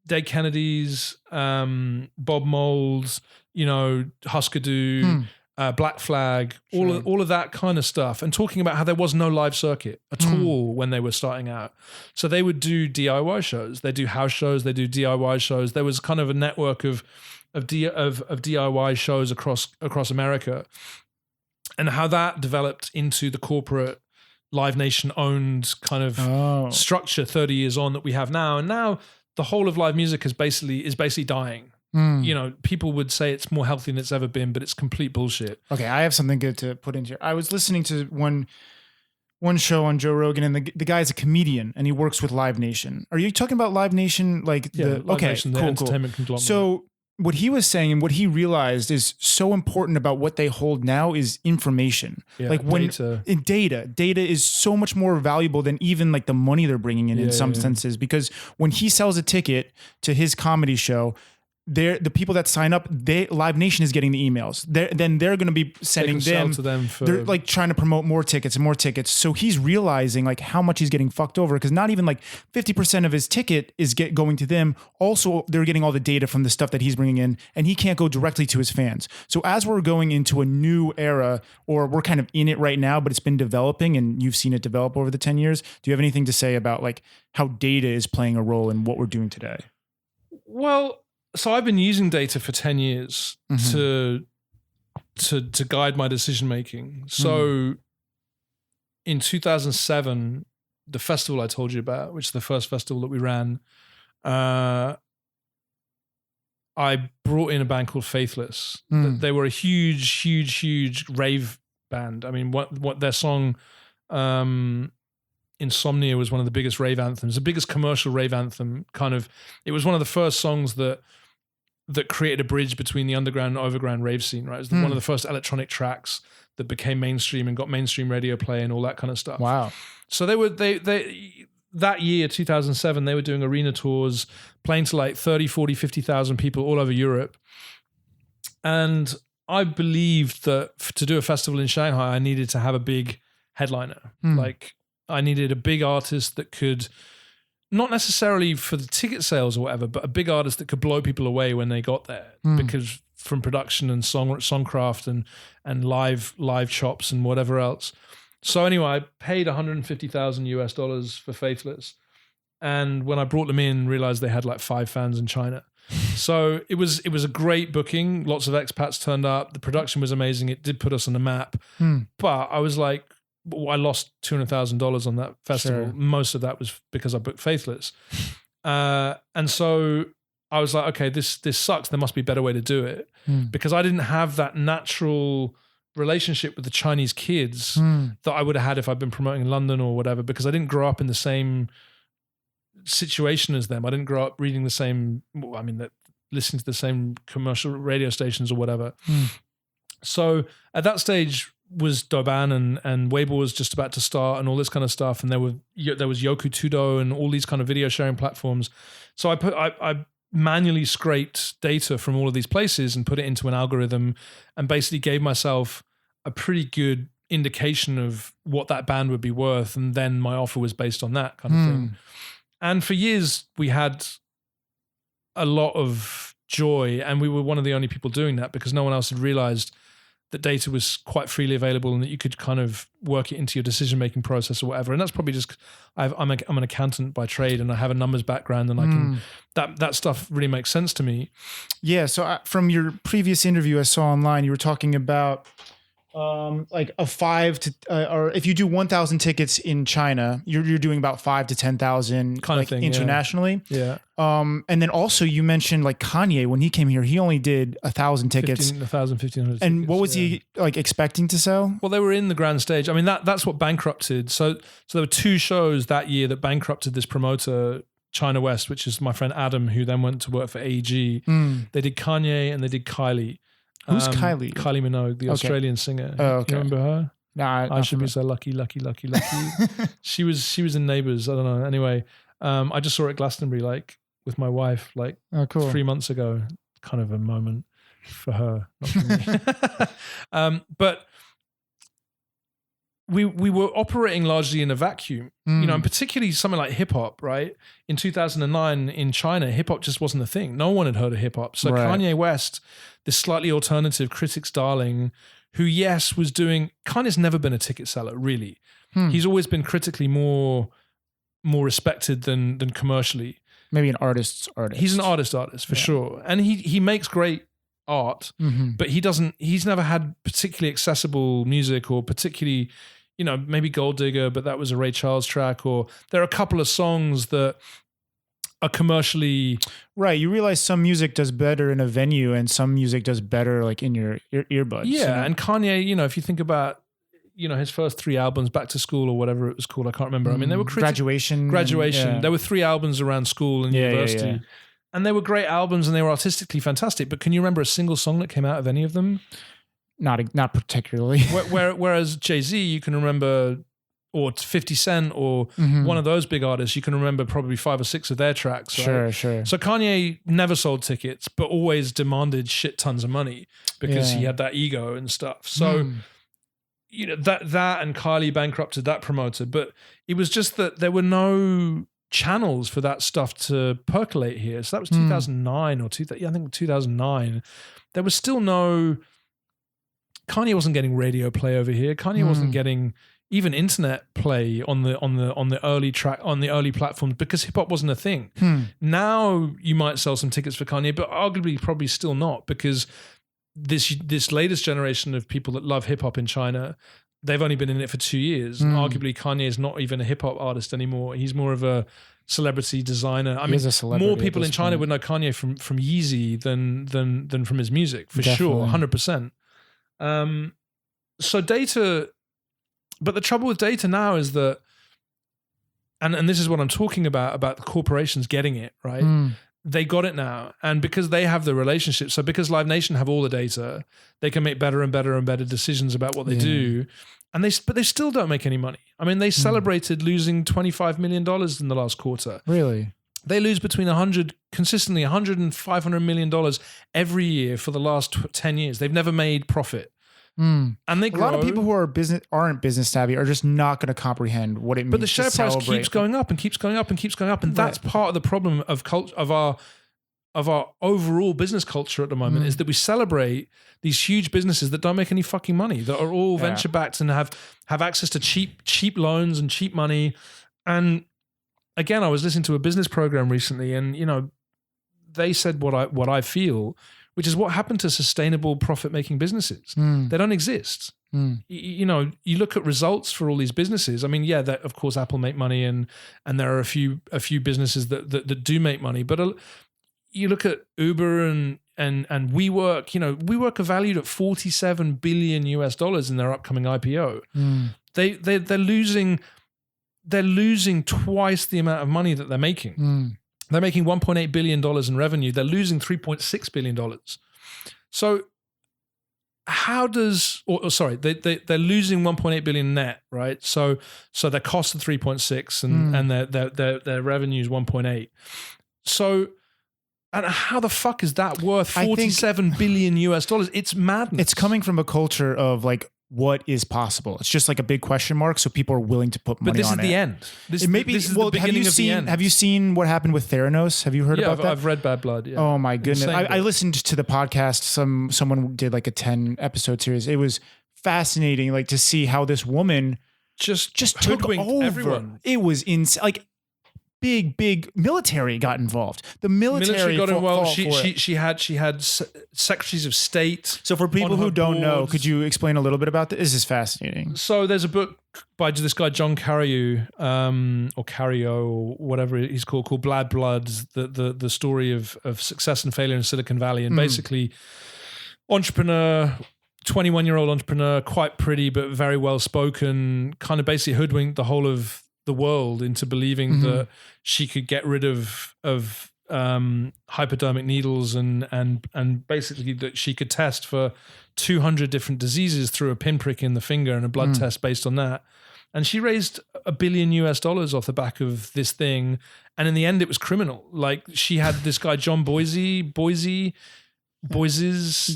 Dead Kennedys, Bob Mould, you know, Husker Du, Black Flag, all of that kind of stuff, and talking about how there was no live circuit at all when they were starting out. So they would do DIY shows, they do house shows, they do DIY shows. There was kind of a network of DIY shows across America, and how that developed into the corporate Live Nation owned kind of structure 30 years on that we have now. And now the whole of live music is basically dying. You know, people would say it's more healthy than it's ever been, but it's complete bullshit. Okay, I have something good to put into here. I was listening to one show on Joe Rogan, and the guy's a comedian, and he works with Live Nation. Are you talking about Live Nation? Like Live Nation, the entertainment conglomerate. So what he was saying and what he realized is so important about what they hold now is information. Like when data is so much more valuable than even like the money they're bringing in some senses, because when he sells a ticket to his comedy show, the people that sign up, Live Nation is getting the emails. Then they're going to be sending them. They're like trying to promote more tickets and more tickets. So he's realizing like how much he's getting fucked over, because not even like 50% of his ticket is going to them. Also, they're getting all the data from the stuff that he's bringing in, and he can't go directly to his fans. So as we're going into a new era, or we're kind of in it right now, but it's been developing, and you've seen it develop over the 10 years. Do you have anything to say about like how data is playing a role in what we're doing today? Well, so I've been using data for 10 years to guide my decision making. So in 2007, the festival I told you about, which is the first festival that we ran, I brought in a band called Faithless. They were a huge rave band. I mean, what their song Insomnia was one of the biggest rave anthems, the biggest commercial rave anthem. Kind of, it was one of the first songs that created a bridge between the underground and overground rave scene, right? It was one of the first electronic tracks that became mainstream and got mainstream radio play and all that kind of stuff. Wow. So they that year, 2007, they were doing arena tours, playing to like 30, 40, 50,000 people all over Europe. And I believed that to do a festival in Shanghai, I needed to have a big headliner. Like I needed a big artist that could, not necessarily for the ticket sales or whatever, but a big artist that could blow people away when they got there, because from production and songcraft and live chops and whatever else. So anyway, I paid $150,000 for Faithless. And when I brought them in, realized they had like 5 fans in China. So it was a great booking. Lots of expats turned up. The production was amazing. It did put us on the map. But I was like, I lost $200,000 on that festival. Sure. Most of that was because I booked Faithless. And so I was like, okay, this sucks. There must be a better way to do it. Because I didn't have that natural relationship with the Chinese kids that I would have had if I'd been promoting in London or whatever, because I didn't grow up in the same situation as them. I didn't grow up reading the same, listening to the same commercial radio stations or whatever. So at that stage was Douban and Weibo was just about to start and all this kind of stuff. And there was Yoku Tudo and all these kind of video sharing platforms. So I manually scraped data from all of these places and put it into an algorithm and basically gave myself a pretty good indication of what that band would be worth. And then my offer was based on that kind of thing. And for years, we had a lot of joy, and we were one of the only people doing that because no one else had realized that data was quite freely available and that you could kind of work it into your decision-making process or whatever. And that's probably just, I'm an accountant by trade and I have a numbers background and I can, that stuff really makes sense to me. Yeah. So from your previous interview I saw online, you were talking about like a 5 to or if you do 1,000 tickets in China, you're doing about 5 to 10,000 kind of thing internationally. Yeah. And then also you mentioned like Kanye, when he came here, he only did 1,000 tickets. 1,500. And what was he like expecting to sell? Well, they were in the grand stage. I mean, that's what bankrupted. So there were 2 shows that year that bankrupted this promoter, China West, which is my friend Adam, who then went to work for AEG. They did Kanye and they did Kylie. Who's Kylie? Kylie Minogue, the Australian singer. Oh, okay. You remember her? Nah, I should be so lucky. She was in Neighbours. I don't know. Anyway, I just saw her at Glastonbury like with my wife like 3 months ago. Kind of a moment for her, not for me. But we were operating largely in a vacuum, you know, and particularly something like hip hop, right? In 2009 in China, hip hop just wasn't a thing. No one had heard of hip hop. So Kanye West, this slightly alternative critics darling, who was doing, Kanye's never been a ticket seller, really. He's always been critically more respected than commercially. Maybe an artist's artist. He's an artist for sure. And he makes great art, but he's never had particularly accessible music or particularly, you know, maybe Gold Digger, but that was a Ray Charles track, or there are a couple of songs that are commercially... Right, you realize some music does better in a venue and some music does better like in your earbuds. Yeah, you know? and Kanye, you know, if you think about, you know, his first 3 albums, Back to School or whatever it was called, I can't remember. I mean, they were Graduation. There were 3 albums around school and university. Yeah. And they were great albums and they were artistically fantastic. But can you remember a single song that came out of any of them? Not particularly. Whereas Jay-Z, you can remember, or 50 Cent or one of those big artists, you can remember probably 5 or 6 of their tracks. Right? Sure. So Kanye never sold tickets, but always demanded shit tons of money because he had that ego and stuff. So, you know, that and Kylie bankrupted that promoter. But it was just that there were no channels for that stuff to percolate here. So that was 2009 or I think 2009. There was still no... Kanye wasn't getting radio play over here. Kanye wasn't getting even internet play on the early platforms because hip hop wasn't a thing. Now you might sell some tickets for Kanye, but arguably probably still not, because this latest generation of people that love hip hop in China, they've only been in it for 2 years. And arguably Kanye is not even a hip hop artist anymore. He's more of a celebrity designer. I mean, more people in China would know Kanye from Yeezy than from his music, for sure, 100%. So data, but the trouble with data now is that, and this is what I'm talking about the corporations getting it, right? They got it now. And because they have the relationship, so because Live Nation have all the data, they can make better and better and better decisions about what they do. And but they still don't make any money. I mean, they celebrated losing $25 million in the last quarter. Really? They lose between consistently $100 and $500 million every year for the last 10 years. They've never made profit. And they grow. A lot of people who aren't business savvy are just not going to comprehend what it means. But the share price keeps going up and keeps going up and keeps going up, and that's part of the problem of culture, of our of our overall business culture at the moment is that we celebrate these huge businesses that don't make any fucking money, that are all venture backed and have access to cheap loans and cheap money. And again, I was listening to a business program recently, and they said what I feel, which is what happened to sustainable profit making businesses. They don't exist. You look at results for all these businesses. I mean, that of course Apple make money, and there are a few businesses that do make money, but you look at Uber and WeWork. WeWork are valued at $47 billion in their upcoming IPO. They're losing twice the amount of money that they're making. They're making $1.8 billion in revenue. They're losing $3.6 billion. So how does, they're losing 1.8 billion net, right? So their cost of 3.6 and their revenue is 1.8. So, and how the fuck is that worth $47 billion? It's madness. It's coming from a culture of like, what is possible? It's just like a big question mark, so people are willing to put money on it. But this is the end. This is the beginning of the end. Have you seen what happened with Theranos? Have you heard about that? I've read Bad Blood. Yeah. Oh my goodness! I listened to the podcast. Someone did like a 10-episode series. It was fascinating, like to see how this woman just took over. Everyone. It was insane. Like big military got involved. The military got involved. She She had secretaries of state. So for people who don't know, could you explain a little bit about this? This is fascinating. So there's a book by this guy John Carreyrou, or Carreyrou, or whatever he's called Bad Bloods, the story of success and failure in Silicon Valley, and basically entrepreneur. 21-year-old entrepreneur, quite pretty but very well spoken, kind of basically hoodwinked the whole of the world into believing that she could get rid of hypodermic needles and basically that she could test for 200 different diseases through a pinprick in the finger and a blood test based on that. And she raised $1 billion off the back of this thing. And in the end, it was criminal. Like she had this guy, John Boise's.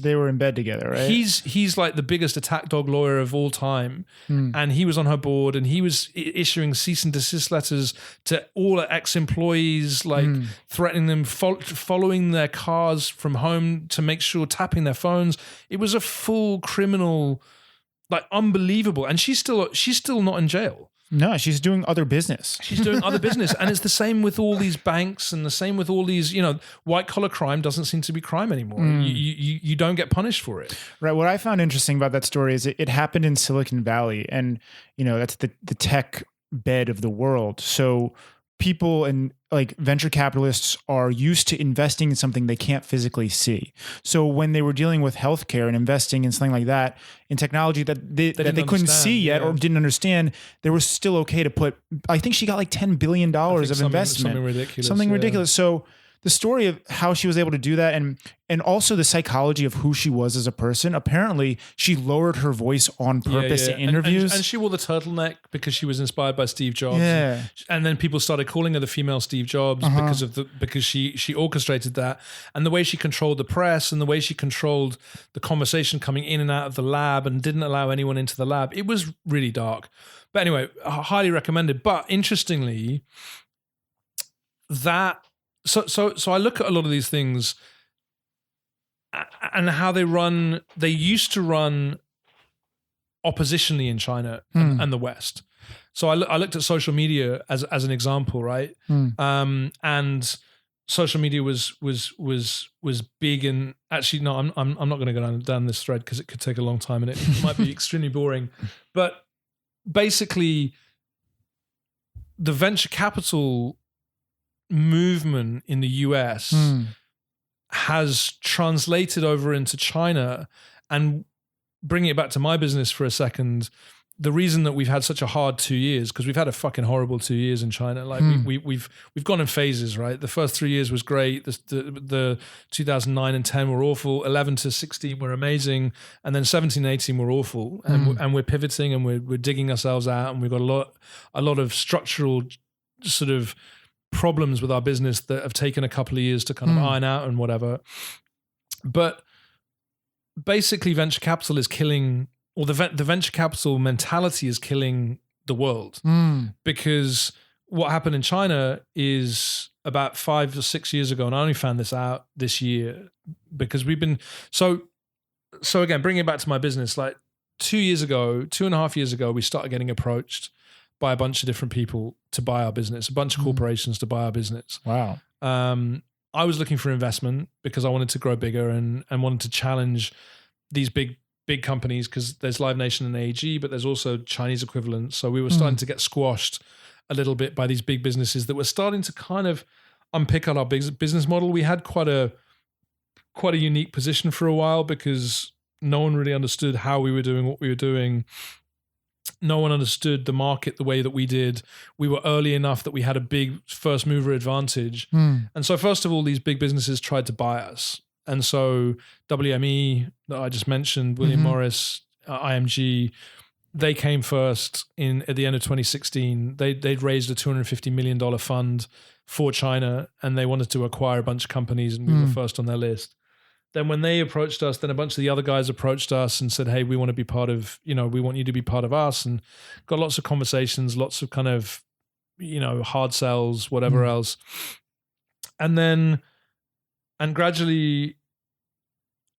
They were in bed together, right? He's like the biggest attack dog lawyer of all time, and he was on her board, and he was issuing cease and desist letters to all ex-employees, like threatening them, following their cars from home to make sure, tapping their phones. It was a full criminal, like unbelievable. And she's still not in jail. No, she's doing other business. And it's the same with all these banks, and the same with all these, white collar crime doesn't seem to be crime anymore. You don't get punished for it. Right. What I found interesting about that story is it happened in Silicon Valley, and that's the tech bed of the world. So people and like venture capitalists are used to investing in something they can't physically see. So when they were dealing with healthcare and investing in something like that, in technology that they couldn't see yet or didn't understand, they were still okay to put, I think she got like $10 billion of investment. Something ridiculous. So the story of how she was able to do that, and also the psychology of who she was as a person. Apparently, she lowered her voice on purpose in interviews. And she wore the turtleneck because she was inspired by Steve Jobs. Yeah. And then people started calling her the female Steve Jobs because she orchestrated that. And the way she controlled the press and the way she controlled the conversation coming in and out of the lab and didn't allow anyone into the lab. It was really dark. But anyway, highly recommended. But interestingly, So I look at a lot of these things and how they used to run oppositionally in China and the West. So I looked at social media as an example, right? And social media was big, and actually, no, I'm not going to go down this thread because it could take a long time and it might be extremely boring. But basically, the venture capital movement in the US has translated over into China. And bringing it back to my business for a second, the reason that we've had such a hard 2 years, because we've had a fucking horrible 2 years in China. Like we've gone in phases, right? The first 3 years was great. The 2009 and 10 were awful. 11 to 16 were amazing, and then 17 and 18 were awful. And we're pivoting and we're digging ourselves out, and we've got a lot of structural sort of problems with our business that have taken a couple of years to kind of iron out and whatever. But basically, venture capital is killing, or the venture capital mentality is killing the world, because what happened in China is about 5 or 6 years ago, and I only found this out this year because we've been so again, bringing it back to my business, like 2.5 years ago, we started getting approached by a bunch of different people to buy our business, a bunch of corporations to buy our business. Wow. I was looking for investment because I wanted to grow bigger and wanted to challenge these big companies, because there's Live Nation and AEG, but there's also Chinese equivalents. So we were starting to get squashed a little bit by these big businesses that were starting to kind of unpick on our business model. We had quite a unique position for a while because no one really understood how we were doing what we were doing. No one understood the market the way that we did. We were early enough that we had a big first mover advantage. And so first of all, these big businesses tried to buy us. And so WME that I just mentioned, William Morris, IMG, they came first at the end of 2016. They'd raised a $250 million fund for China, and they wanted to acquire a bunch of companies, and we were first on their list. Then when they approached us, then a bunch of the other guys approached us and said, hey, we want to be part of, we want you to be part of us, and got lots of conversations, lots of kind of, hard sells, whatever else. And gradually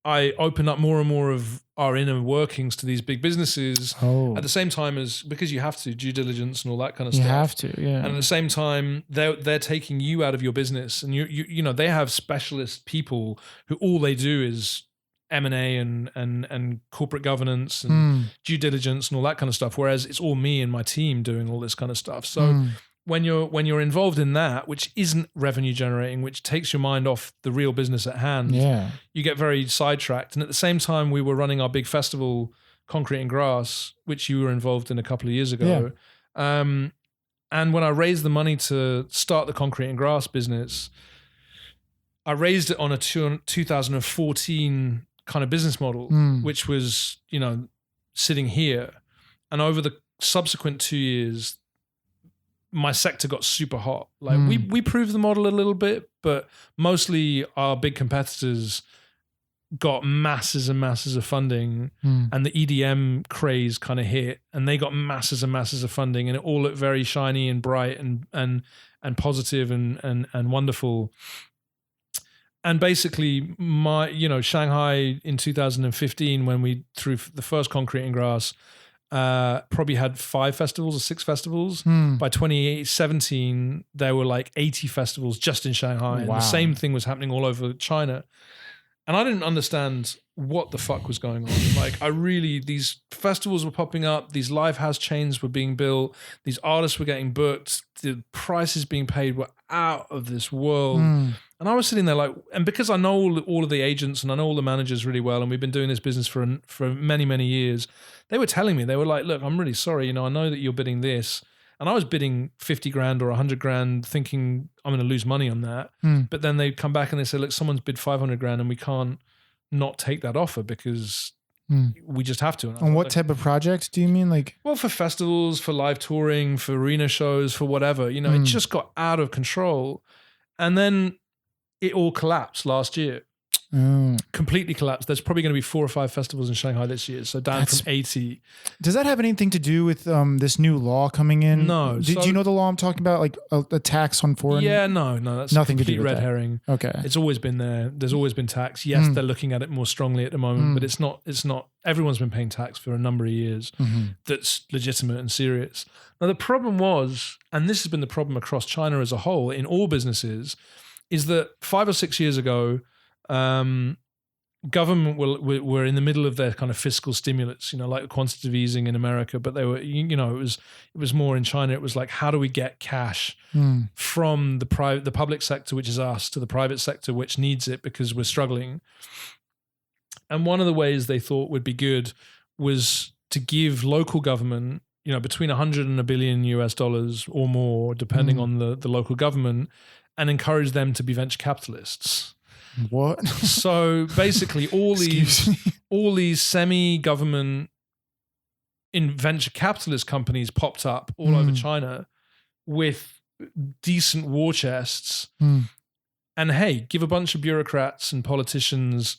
I opened up more and more of our inner workings to these big businesses at the same time as, because you have to, due diligence and all that kind of stuff. You have to, yeah. And at the same time, they're taking you out of your business, and you know, they have specialist people who all they do is M&A and corporate governance and due diligence and all that kind of stuff. Whereas it's all me and my team doing all this kind of stuff. So when you're involved in that, which isn't revenue generating, which takes your mind off the real business at hand, you get very sidetracked. And at the same time, we were running our big festival, Concrete and Grass, which you were involved in a couple of years ago. And when I raised the money to start the Concrete and Grass business, I raised it on a 2014 kind of business model, which was, sitting here. And over the subsequent 2 years, my sector got super hot. Like we proved the model a little bit, but mostly our big competitors got masses and masses of funding, and the EDM craze kind of hit, and they got masses and masses of funding, and it all looked very shiny and bright and positive and wonderful. And basically, Shanghai in 2015, when we threw the first Concrete and Grass, probably had 5 festivals or 6 festivals. By 2017, there were like 80 festivals just in Shanghai. And the same thing was happening all over China. And I didn't understand what the fuck was going on. Like, these festivals were popping up, these live house chains were being built, these artists were getting booked, the prices being paid were out of this world. And I was sitting there like, and because I know all of the agents and I know all the managers really well, and we've been doing this business for many, many years, they were telling me, they were like, look, I'm really sorry, I know that you're bidding this. And I was bidding 50 grand or 100 grand thinking I'm going to lose money on that. But then they come back and they say, look, someone's bid 500 grand and we can't not take that offer because we just have to. And what type of projects do you mean? Like, well, for festivals, for live touring, for arena shows, for whatever, it just got out of control. And then it all collapsed last year. Completely collapsed. There's probably going to be 4 or 5 festivals in Shanghai this year, so down from 80. Does that have anything to do with this new law coming in? No. Do you know the law I'm talking about, like a tax on foreign? Yeah, no, that's nothing complete to do with red that. herring. Okay, it's always been there. There's always been tax. Yes, they're looking at it more strongly at the moment, but it's not. Everyone's been paying tax for a number of years. That's legitimate and serious. Now the problem was, and this has been the problem across China as a whole in all businesses, is that 5 or 6 years ago, government were in the middle of their kind of fiscal stimulus, like quantitative easing in America, but they were, it was more in China. It was like, how do we get cash from the public sector, which is us, to the private sector, which needs it because we're struggling. And one of the ways they thought would be good was to give local government, between 100 and $1 billion US or more, depending on the local government, and encourage them to be venture capitalists. What? So basically, all these semi-government venture capitalist companies popped up all over China with decent war chests, and hey, give a bunch of bureaucrats and politicians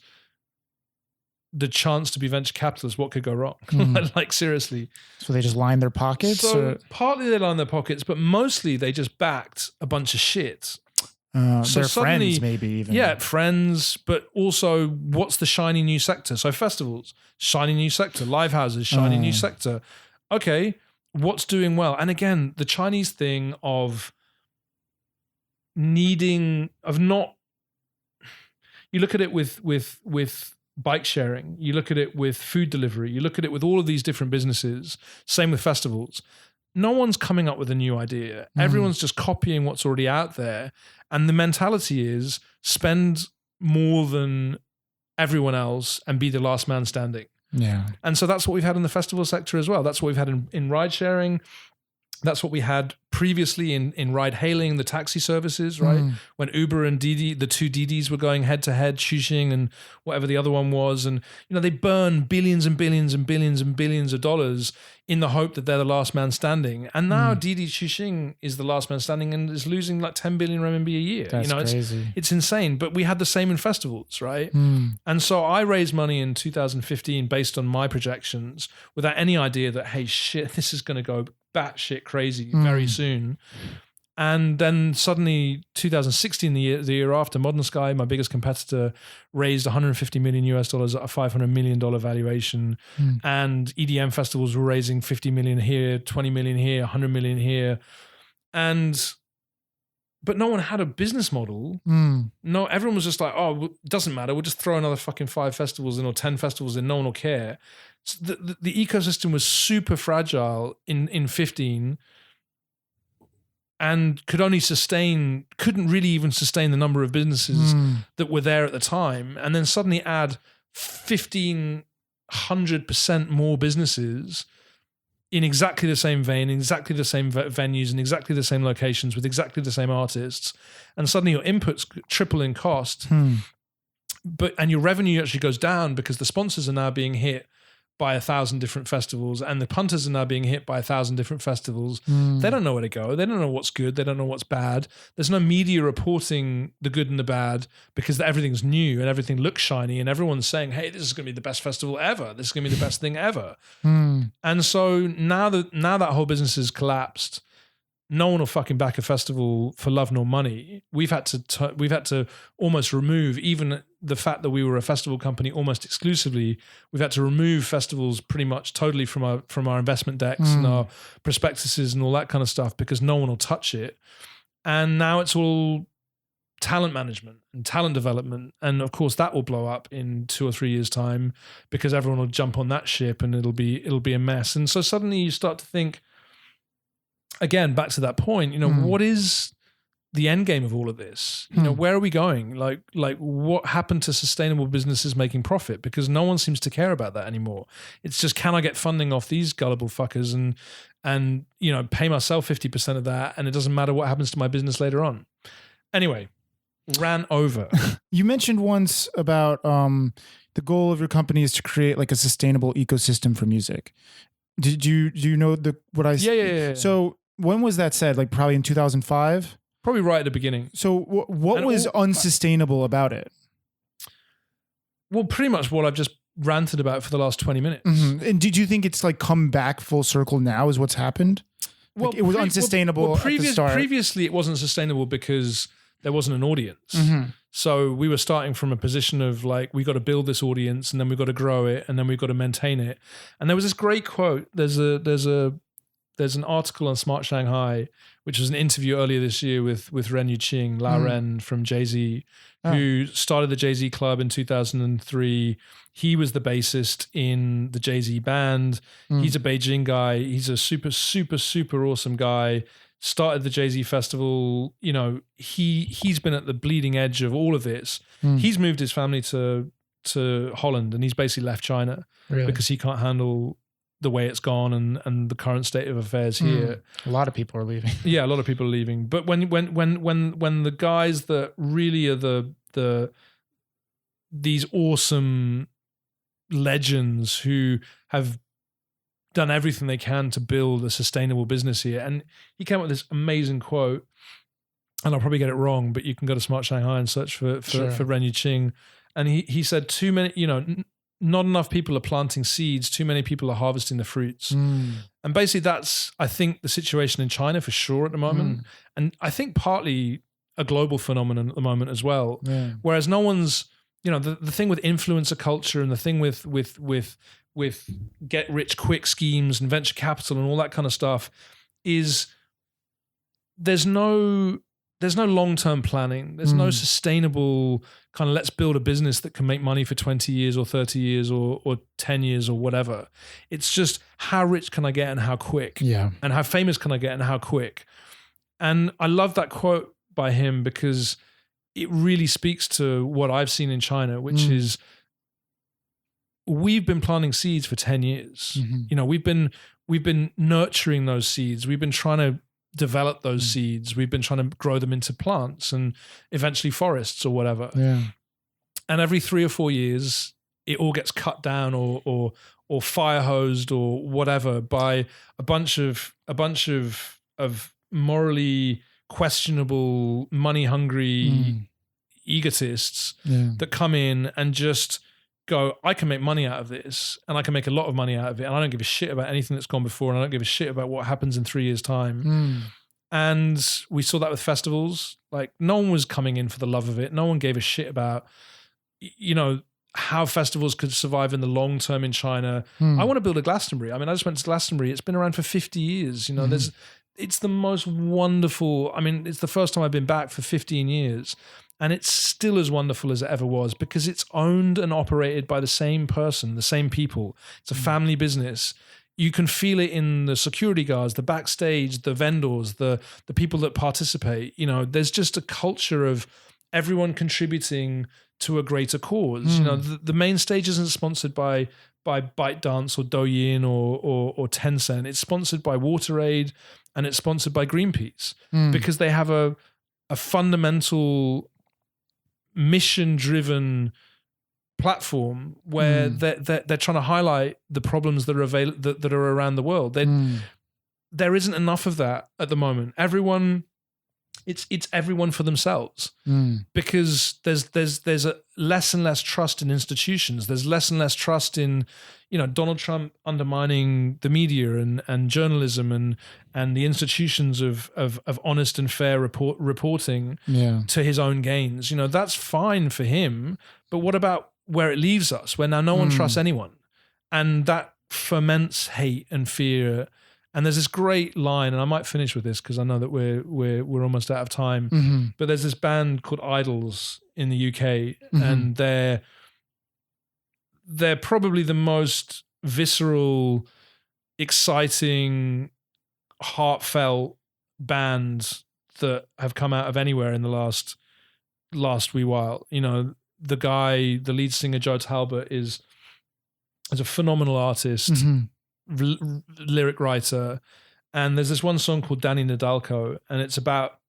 the chance to be venture capitalists. What could go wrong? Like, seriously. So they just line their pockets? So partly they line their pockets, but mostly they just backed a bunch of shit. So They're suddenly, friends, maybe even. Yeah, friends, but also what's the shiny new sector? So festivals, shiny new sector. Live houses, shiny new sector. Okay, what's doing well? And again, the Chinese thing of you look at it with bike sharing, you look at it with food delivery, you look at it with all of these different businesses, same with festivals. No one's coming up with a new idea. Everyone's just copying what's already out there. And the mentality is spend more than everyone else and be the last man standing. Yeah. And so that's what we've had in the festival sector as well. That's what we've had in ride sharing. That's what we had previously in ride hailing, the taxi services, right? When Uber and Didi, the two Didis were going head to head, Xuxing and whatever the other one was. And, they burn billions and billions and billions and billions of dollars in the hope that they're the last man standing. And now Didi Xuxing is the last man standing and is losing like 10 billion RMB a year. That's crazy. It's insane. But we had the same in festivals, right? And so I raised money in 2015 based on my projections without any idea that, hey, shit, this is going to go batshit crazy very soon. And then suddenly 2016, the year after, Modern Sky, my biggest competitor, raised $150 million at a $500 million valuation. And EDM festivals were raising 50 million here, 20 million here, 100 million here. But no one had a business model. No, everyone was just like, oh, it doesn't matter. We'll just throw another fucking 5 festivals in or 10 festivals in. No one will care. So the ecosystem was super fragile in 15 and couldn't really even sustain the number of businesses that were there at the time. And then suddenly add 1,500% more businesses in exactly the same vein, in exactly the same venues, in exactly the same locations, with exactly the same artists. And suddenly your inputs triple in cost. And your revenue actually goes down because the sponsors are now being hit by 1,000 different festivals and the punters are now being hit by 1,000 different festivals. They don't know where to go. They don't know what's good. They don't know what's bad. There's no media reporting the good and the bad because everything's new and everything looks shiny and everyone's saying, hey, this is going to be the best festival ever. This is going to be the best thing ever. And so now that whole business has collapsed, no one will fucking back a festival for love nor money. We've had to almost remove even the fact that we were a festival company almost exclusively. We've had to remove festivals pretty much totally from our investment decks and our prospectuses and all that kind of stuff because no one will touch it. And now it's all talent management and talent development. And of course that will blow up in 2 or 3 years' time because everyone will jump on that ship and it'll be a mess. And so suddenly you start to think, again, back to that point, what is the end game of all of this? Where are we going? Like what happened to sustainable businesses making profit? Because no one seems to care about that anymore. It's just, can I get funding off these gullible fuckers and pay myself 50% of that, and it doesn't matter what happens to my business later on. Anyway, ran over. You mentioned once about the goal of your company is to create like a sustainable ecosystem for music. Do you know what I? Yeah. So when was that said? Like probably in 2005. Probably right at the beginning. So what was unsustainable about it? Well, pretty much what I've just ranted about for the last 20 minutes. And did you think it's like come back full circle now is what's happened? Well, it was unsustainable at the start. Previously, it wasn't sustainable because there wasn't an audience. So we were starting from a position of like, we got to build this audience and then we've got to grow it and then we've got to maintain it. And there was this great quote. There's an article on Smart Shanghai, which was an interview earlier this year with Ren Yuqing, La Ren from Jay-Z, who started the Jay-Z Club in 2003. He was the bassist in the Jay-Z band. He's a Beijing guy. He's a super, super, super awesome guy. Started the Jay-Z festival. He's been at the bleeding edge of all of this. He's moved his family to Holland and he's basically left China because he can't handle the way it's gone and the current state of affairs here. A lot of people are leaving. Yeah, a lot of people are leaving. But when the guys that really are these awesome legends who have done everything they can to build a sustainable business here, and he came up with this amazing quote, and I'll probably get it wrong, but you can go to Smart Shanghai and search for Ren Yuqing, and he said too many, not enough people are planting seeds, too many people are harvesting the fruits. And basically that's, I think, the situation in China for sure at the moment. And I think partly a global phenomenon at the moment as well. Yeah. Whereas no one's, the thing with influencer culture and the thing with get rich quick schemes and venture capital and all that kind of stuff is there's no long-term planning. There's no sustainable kind of let's build a business that can make money for 20 years or 30 years or 10 years or whatever. It's just how rich can I get and how quick? Yeah. And how famous can I get and how quick? And I love that quote by him because it really speaks to what I've seen in China, which is we've been planting seeds for 10 years. We've been nurturing those seeds. We've been trying to develop those seeds. We've been trying to grow them into plants and eventually forests or whatever. Yeah. And every 3 or 4 years, it all gets cut down or fire hosed or whatever by a bunch of morally questionable, money hungry egotists that come in and just go, I can make money out of this and I can make a lot of money out of it. And I don't give a shit about anything that's gone before. And I don't give a shit about what happens in 3 years' time. And we saw that with festivals. Like no one was coming in for the love of it. No one gave a shit about, how festivals could survive in the long term in China. I want to build a Glastonbury. I mean, I just went to Glastonbury. It's been around for 50 years. It's the most wonderful. I mean, it's the first time I've been back for 15 years. And it's still as wonderful as it ever was because it's owned and operated by the same person, the same people. It's a family business. You can feel it in the security guards, the backstage, the vendors, the people that participate. There's just a culture of everyone contributing to a greater cause. The main stage isn't sponsored by ByteDance or Douyin or Tencent. It's sponsored by WaterAid and it's sponsored by Greenpeace because they have a fundamental mission-driven platform where they're trying to highlight the problems that are around the world. There isn't enough of that at the moment. It's everyone for themselves because there's a less and less trust in institutions. There's less and less trust in Donald Trump undermining the media and journalism and the institutions of honest and fair reporting to his own gains. That's fine for him, but what about where it leaves us, where now no one trusts anyone, and that ferments hate and fear. And there's this great line, and I might finish with this because I know that we're almost out of time. But there's this band called Idols in the UK, and they're probably the most visceral, exciting, heartfelt band that have come out of anywhere in the last wee while. The lead singer Joe Talbot is a phenomenal artist. Lyric writer, and there's this one song called Danny Nadalko, and it's about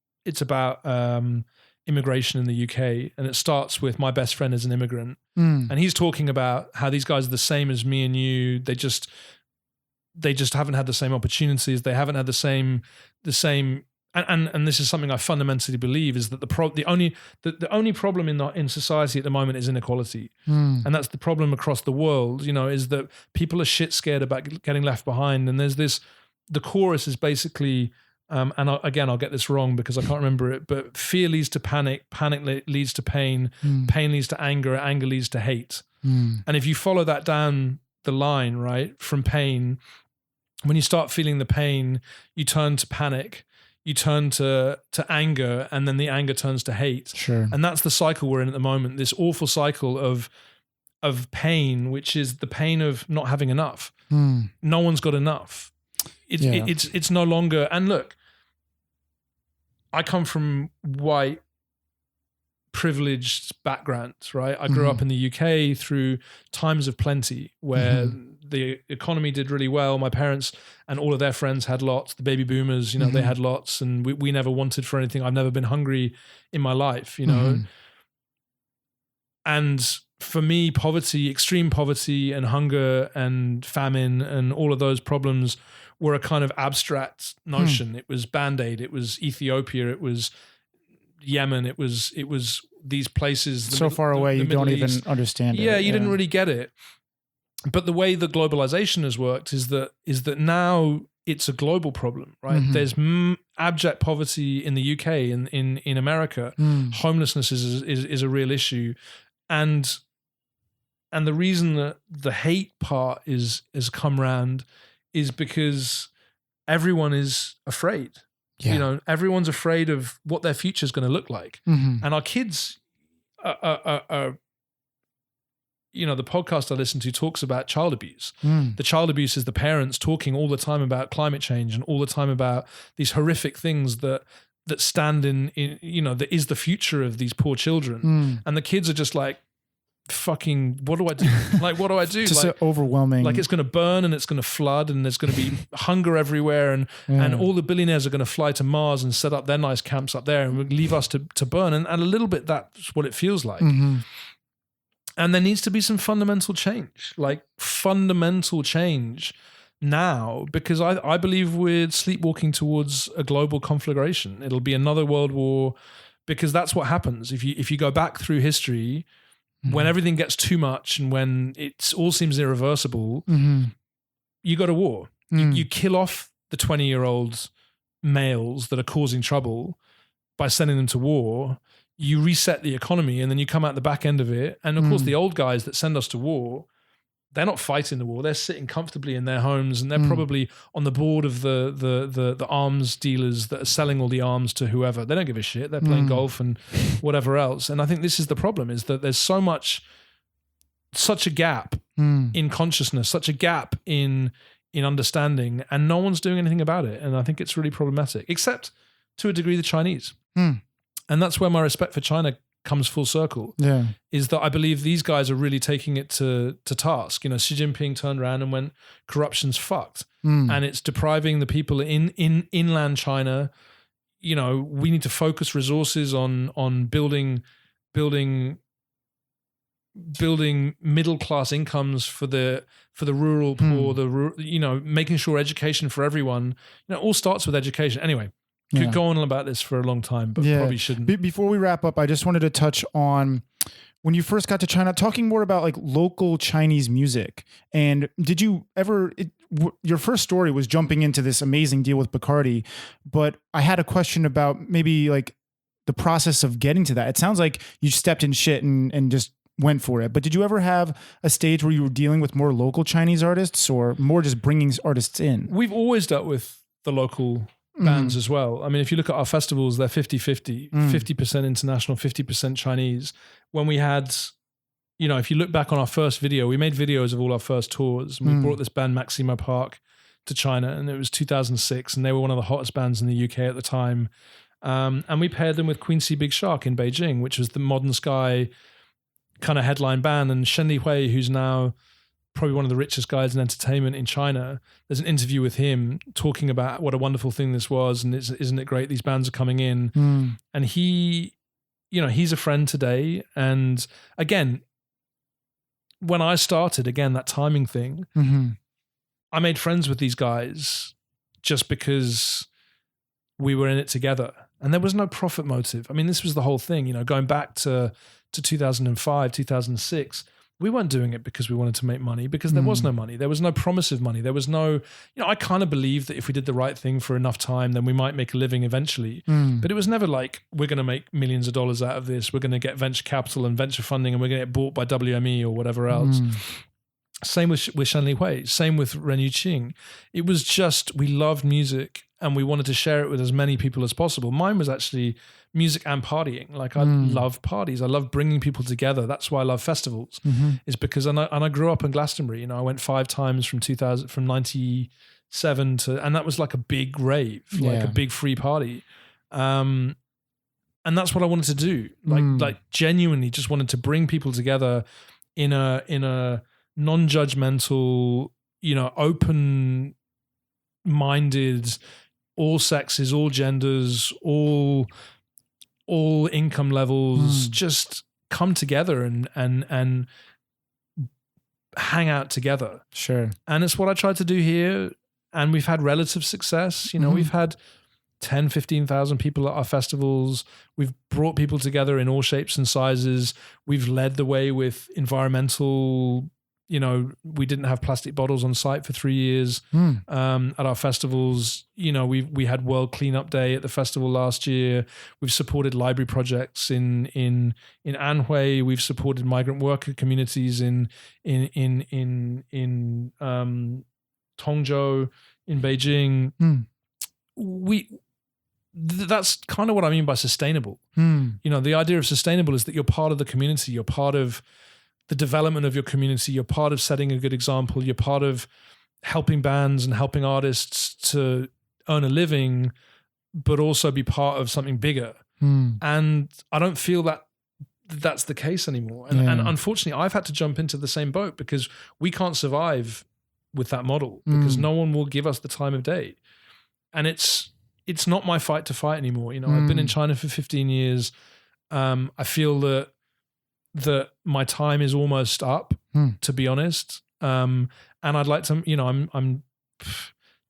immigration in the UK, and it starts with my best friend is an immigrant, and he's talking about how these guys are the same as me and you. They just haven't had the same opportunities. They haven't had the same. And this is something I fundamentally believe is that the only problem in society at the moment is inequality, and that's the problem across the world. Is that people are shit scared about getting left behind, and there's this. The chorus is basically, I'll get this wrong because I can't remember it, but fear leads to panic, panic leads to pain, pain leads to anger, anger leads to hate, and if you follow that down the line, right, from pain, when you start feeling the pain, you turn to panic. You turn to anger, and then the anger turns to hate. Sure. And that's the cycle we're in at the moment, this awful cycle of pain, which is the pain of not having enough. No one's got enough. It's no longer, and look, I come from white, privileged backgrounds, right? I grew up in the UK through times of plenty where the economy did really well. My parents and all of their friends had lots. The baby boomers, they had lots, and we never wanted for anything. I've never been hungry in my life, And for me, poverty, extreme poverty and hunger and famine and all of those problems were a kind of abstract notion. It was Band-Aid. It was Ethiopia. It was Yemen. It was these places. So far away, you don't even understand it. Yeah, you didn't really get it. But the way that globalization has worked is that now it's a global problem, right? There's abject poverty in the UK, in America. Homelessness is a real issue, and the reason that the hate part has come round is because everyone is afraid. Yeah. You know, everyone's afraid of what their future is going to look like, and our kids are. You know, the podcast I listen to talks about child abuse. The child abuse is the parents talking all the time about climate change and all the time about these horrific things that stand in you know, that is the future of these poor children. And the kids are just like, fucking, what do I do? Like, what do I do? Just like, overwhelming. Like, it's going to burn and it's going to flood and there's going to be hunger everywhere, and all the billionaires are going to fly to Mars and set up their nice camps up there and leave us to burn. And a little bit that's what it feels like. And there needs to be some fundamental change, like fundamental change now, because I believe we're sleepwalking towards a global conflagration. It'll be another world war, because that's what happens. If you go back through history, when everything gets too much and when it all seems irreversible, you go to war. You kill off the 20-year-old males that are causing trouble by sending them to war. You reset the economy, and then you come out the back end of it. And of course, the old guys that send us to war, they're not fighting the war. They're sitting comfortably in their homes, and they're probably on the board of the arms dealers that are selling all the arms to whoever. They don't give a shit. They're playing golf and whatever else. And I think this is the problem: is that there's such a gap in consciousness, such a gap in understanding, and no one's doing anything about it. And I think it's really problematic, except to a degree the Chinese. And that's where my respect for China comes full circle. Yeah, is that I believe these guys are really taking it to task. You know, Xi Jinping turned around and went, corruption's fucked, and it's depriving the people in inland China. You know, we need to focus resources on building middle class incomes for the rural poor. Making sure education for everyone. You know, it all starts with education. Anyway. Could go on about this for a long time, but probably shouldn't. Before we wrap up, I just wanted to touch on when you first got to China, talking more about like local Chinese music. And did you ever, your first story was jumping into this amazing deal with Bacardi, but I had a question about maybe like the process of getting to that. It sounds like you stepped in shit and just went for it. But did you ever have a stage where you were dealing with more local Chinese artists or more just bringing artists in? We've always dealt with the local bands as well. I mean, if you look at our festivals, they're 50-50, 50% international, 50% Chinese. When we had, you know, if you look back on our first video, we made videos of all our first tours, and we brought this band Maximo Park to China, and it was 2006, and they were one of the hottest bands in the UK at the time. And we paired them with Quincy Big Shark in Beijing, which was the Modern Sky kind of headline band, and Shen Lihui, who's now probably one of the richest guys in entertainment in China. There's an interview with him talking about what a wonderful thing this was, and isn't it great these bands are coming in. And he, you know, he's a friend today. And again, when I started, again, that timing thing, I made friends with these guys just because we were in it together, and there was no profit motive. I mean, this was the whole thing, you know, going back to 2005, 2006, we weren't doing it because we wanted to make money, because there was no money. There was no promise of money. There was no, you know, I kind of believed that if we did the right thing for enough time, then we might make a living eventually. But it was never like, we're going to make millions of dollars out of this. We're going to get venture capital and venture funding, and we're going to get bought by WME or whatever else. Same with Shan Lihui. Same with Ren Yuqing. It was just, we loved music and we wanted to share it with as many people as possible. Mine was actually music and partying. Like, I love parties. I love bringing people together. That's why I love festivals. Is because, and I grew up in Glastonbury. You know, I went 5 times from 97 to, and that was like a big rave, like a big free party. And that's what I wanted to do. Like genuinely just wanted to bring people together in a non-judgmental, you know, open-minded, all sexes, all genders, all income levels, just come together and hang out together. Sure. And it's what I tried to do here. And we've had relative success. You know, we've had 10, 15,000 people at our festivals. We've brought people together in all shapes and sizes. We've led the way with environmental we didn't have plastic bottles on site for 3 years. At our festivals. We had World Cleanup Day at the festival last year. We've supported library projects in Anhui. We've supported migrant worker communities in Tongzhou, in Beijing. That's kind of what I mean by sustainable. The idea of sustainable is that you're part of the community. You're part of the development of your community. You're part of setting a good example. You're part of helping bands and helping artists to earn a living, but also be part of something bigger. And I don't feel that that's the case anymore. And unfortunately, I've had to jump into the same boat because we can't survive with that model because no one will give us the time of day. And it's not my fight to fight anymore. I've been in China for 15 years. I feel that my time is almost up, to be honest. And I'd like to, I'm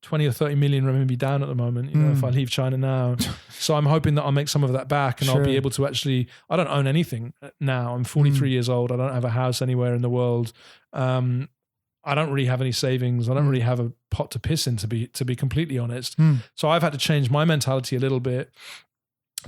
20 or 30 million renminbi down at the moment, if I leave China now. So I'm hoping that I'll make some of that back and I'll be able to actually, I don't own anything now. I'm 43 years old. I don't have a house anywhere in the world. I don't really have any savings. I don't really have a pot to piss in, to be completely honest. So I've had to change my mentality a little bit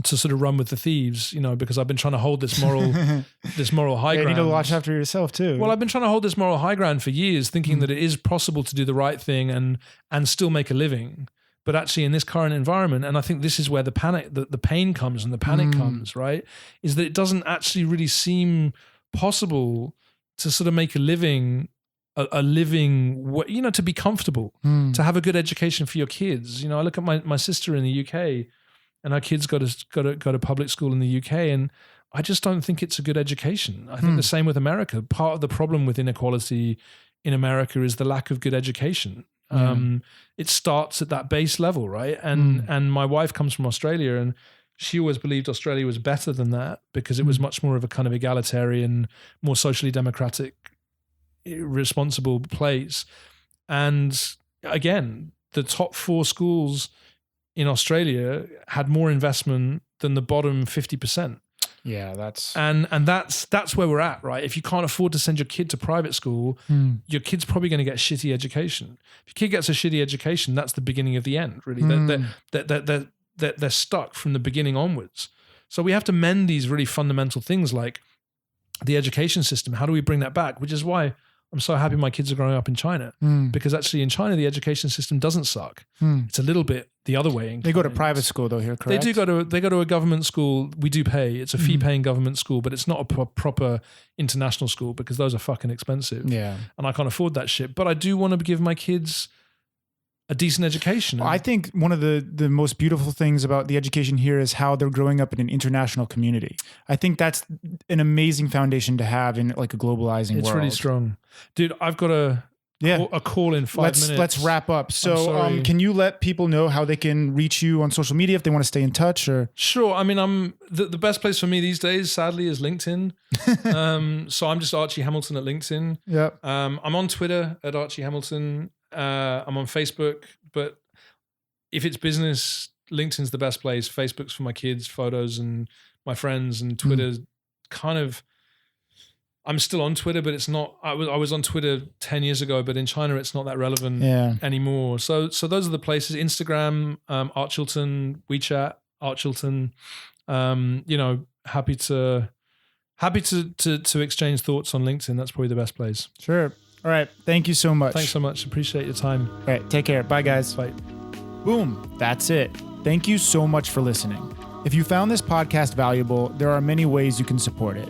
to sort of run with the thieves, because I've been trying to hold this moral high ground. You need to watch after yourself too. Well, I've been trying to hold this moral high ground for years, thinking that it is possible to do the right thing and still make a living. But actually in this current environment, and I think this is where the pain comes and the panic comes, right? Is that it doesn't actually really seem possible to sort of make a living, to be comfortable, to have a good education for your kids. I look at my sister in the UK, and our kids go to public school in the UK, and I just don't think it's a good education. I think the same with America. Part of the problem with inequality in America is the lack of good education. It starts at that base level, right? And my wife comes from Australia, and she always believed Australia was better than that because it was much more of a kind of egalitarian, more socially democratic, responsible place. And again, the top 4 schools in Australia had more investment than the bottom 50%. Yeah, that's where we're at, right? If you can't afford to send your kid to private school, your kid's probably going to get a shitty education. If your kid gets a shitty education, that's the beginning of the end, really. They're stuck from the beginning onwards. So we have to mend these really fundamental things like the education system. How do we bring that back? Which is why I'm so happy my kids are growing up in China, because actually in China, the education system doesn't suck. It's a little bit the other way. They go to private school though here, correct? They go to a government school. We do pay. It's a fee paying government school, but it's not a proper international school because those are fucking expensive. Yeah. And I can't afford that shit. But I do want to give my kids a decent education. Well, I think one of the most beautiful things about the education here is how they're growing up in an international community. I think that's an amazing foundation to have in like a globalizing world. It's really strong. Dude, I've got a call in 5 minutes. Let's wrap up. So can you let people know how they can reach you on social media if they want to stay in touch? Or Sure. I mean, the best place for me these days, sadly, is LinkedIn. So I'm just Archie Hamilton at LinkedIn. Yeah. I'm on Twitter at Archie Hamilton. I'm on Facebook, but if it's business, LinkedIn's the best place. Facebook's for my kids' photos and my friends, and Twitter's kind of, I'm still on Twitter, but it's not, I was on Twitter 10 years ago, but in China, it's not that relevant anymore. So those are the places. Instagram, Archilton, WeChat, Archilton, happy to exchange thoughts on LinkedIn. That's probably the best place. Sure. All right. Thank you so much. Thanks so much. Appreciate your time. All right. Take care. Bye, guys. Bye. Boom. That's it. Thank you so much for listening. If you found this podcast valuable, there are many ways you can support it.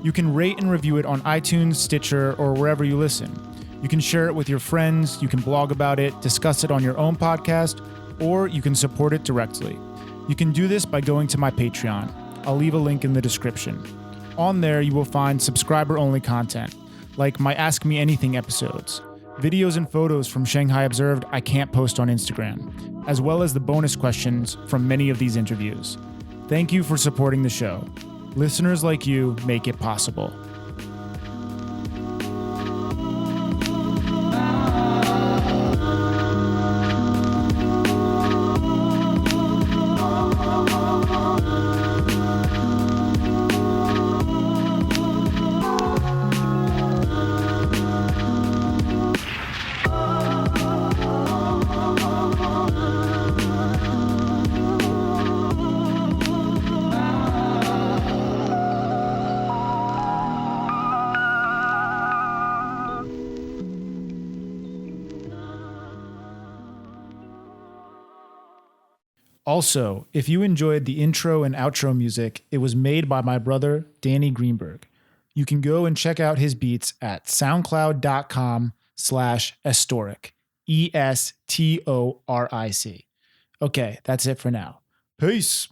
You can rate and review it on iTunes, Stitcher, or wherever you listen. You can share it with your friends. You can blog about it, discuss it on your own podcast, or you can support it directly. You can do this by going to my Patreon. I'll leave a link in the description. On there, you will find subscriber-only content, like my Ask Me Anything episodes, videos and photos from Shanghai Observed I can't post on Instagram, as well as the bonus questions from many of these interviews. Thank you for supporting the show. Listeners like you make it possible. Also, if you enjoyed the intro and outro music, it was made by my brother, Danny Greenberg. You can go and check out his beats at soundcloud.com/estoric. ESTORIC. Okay, that's it for now. Peace.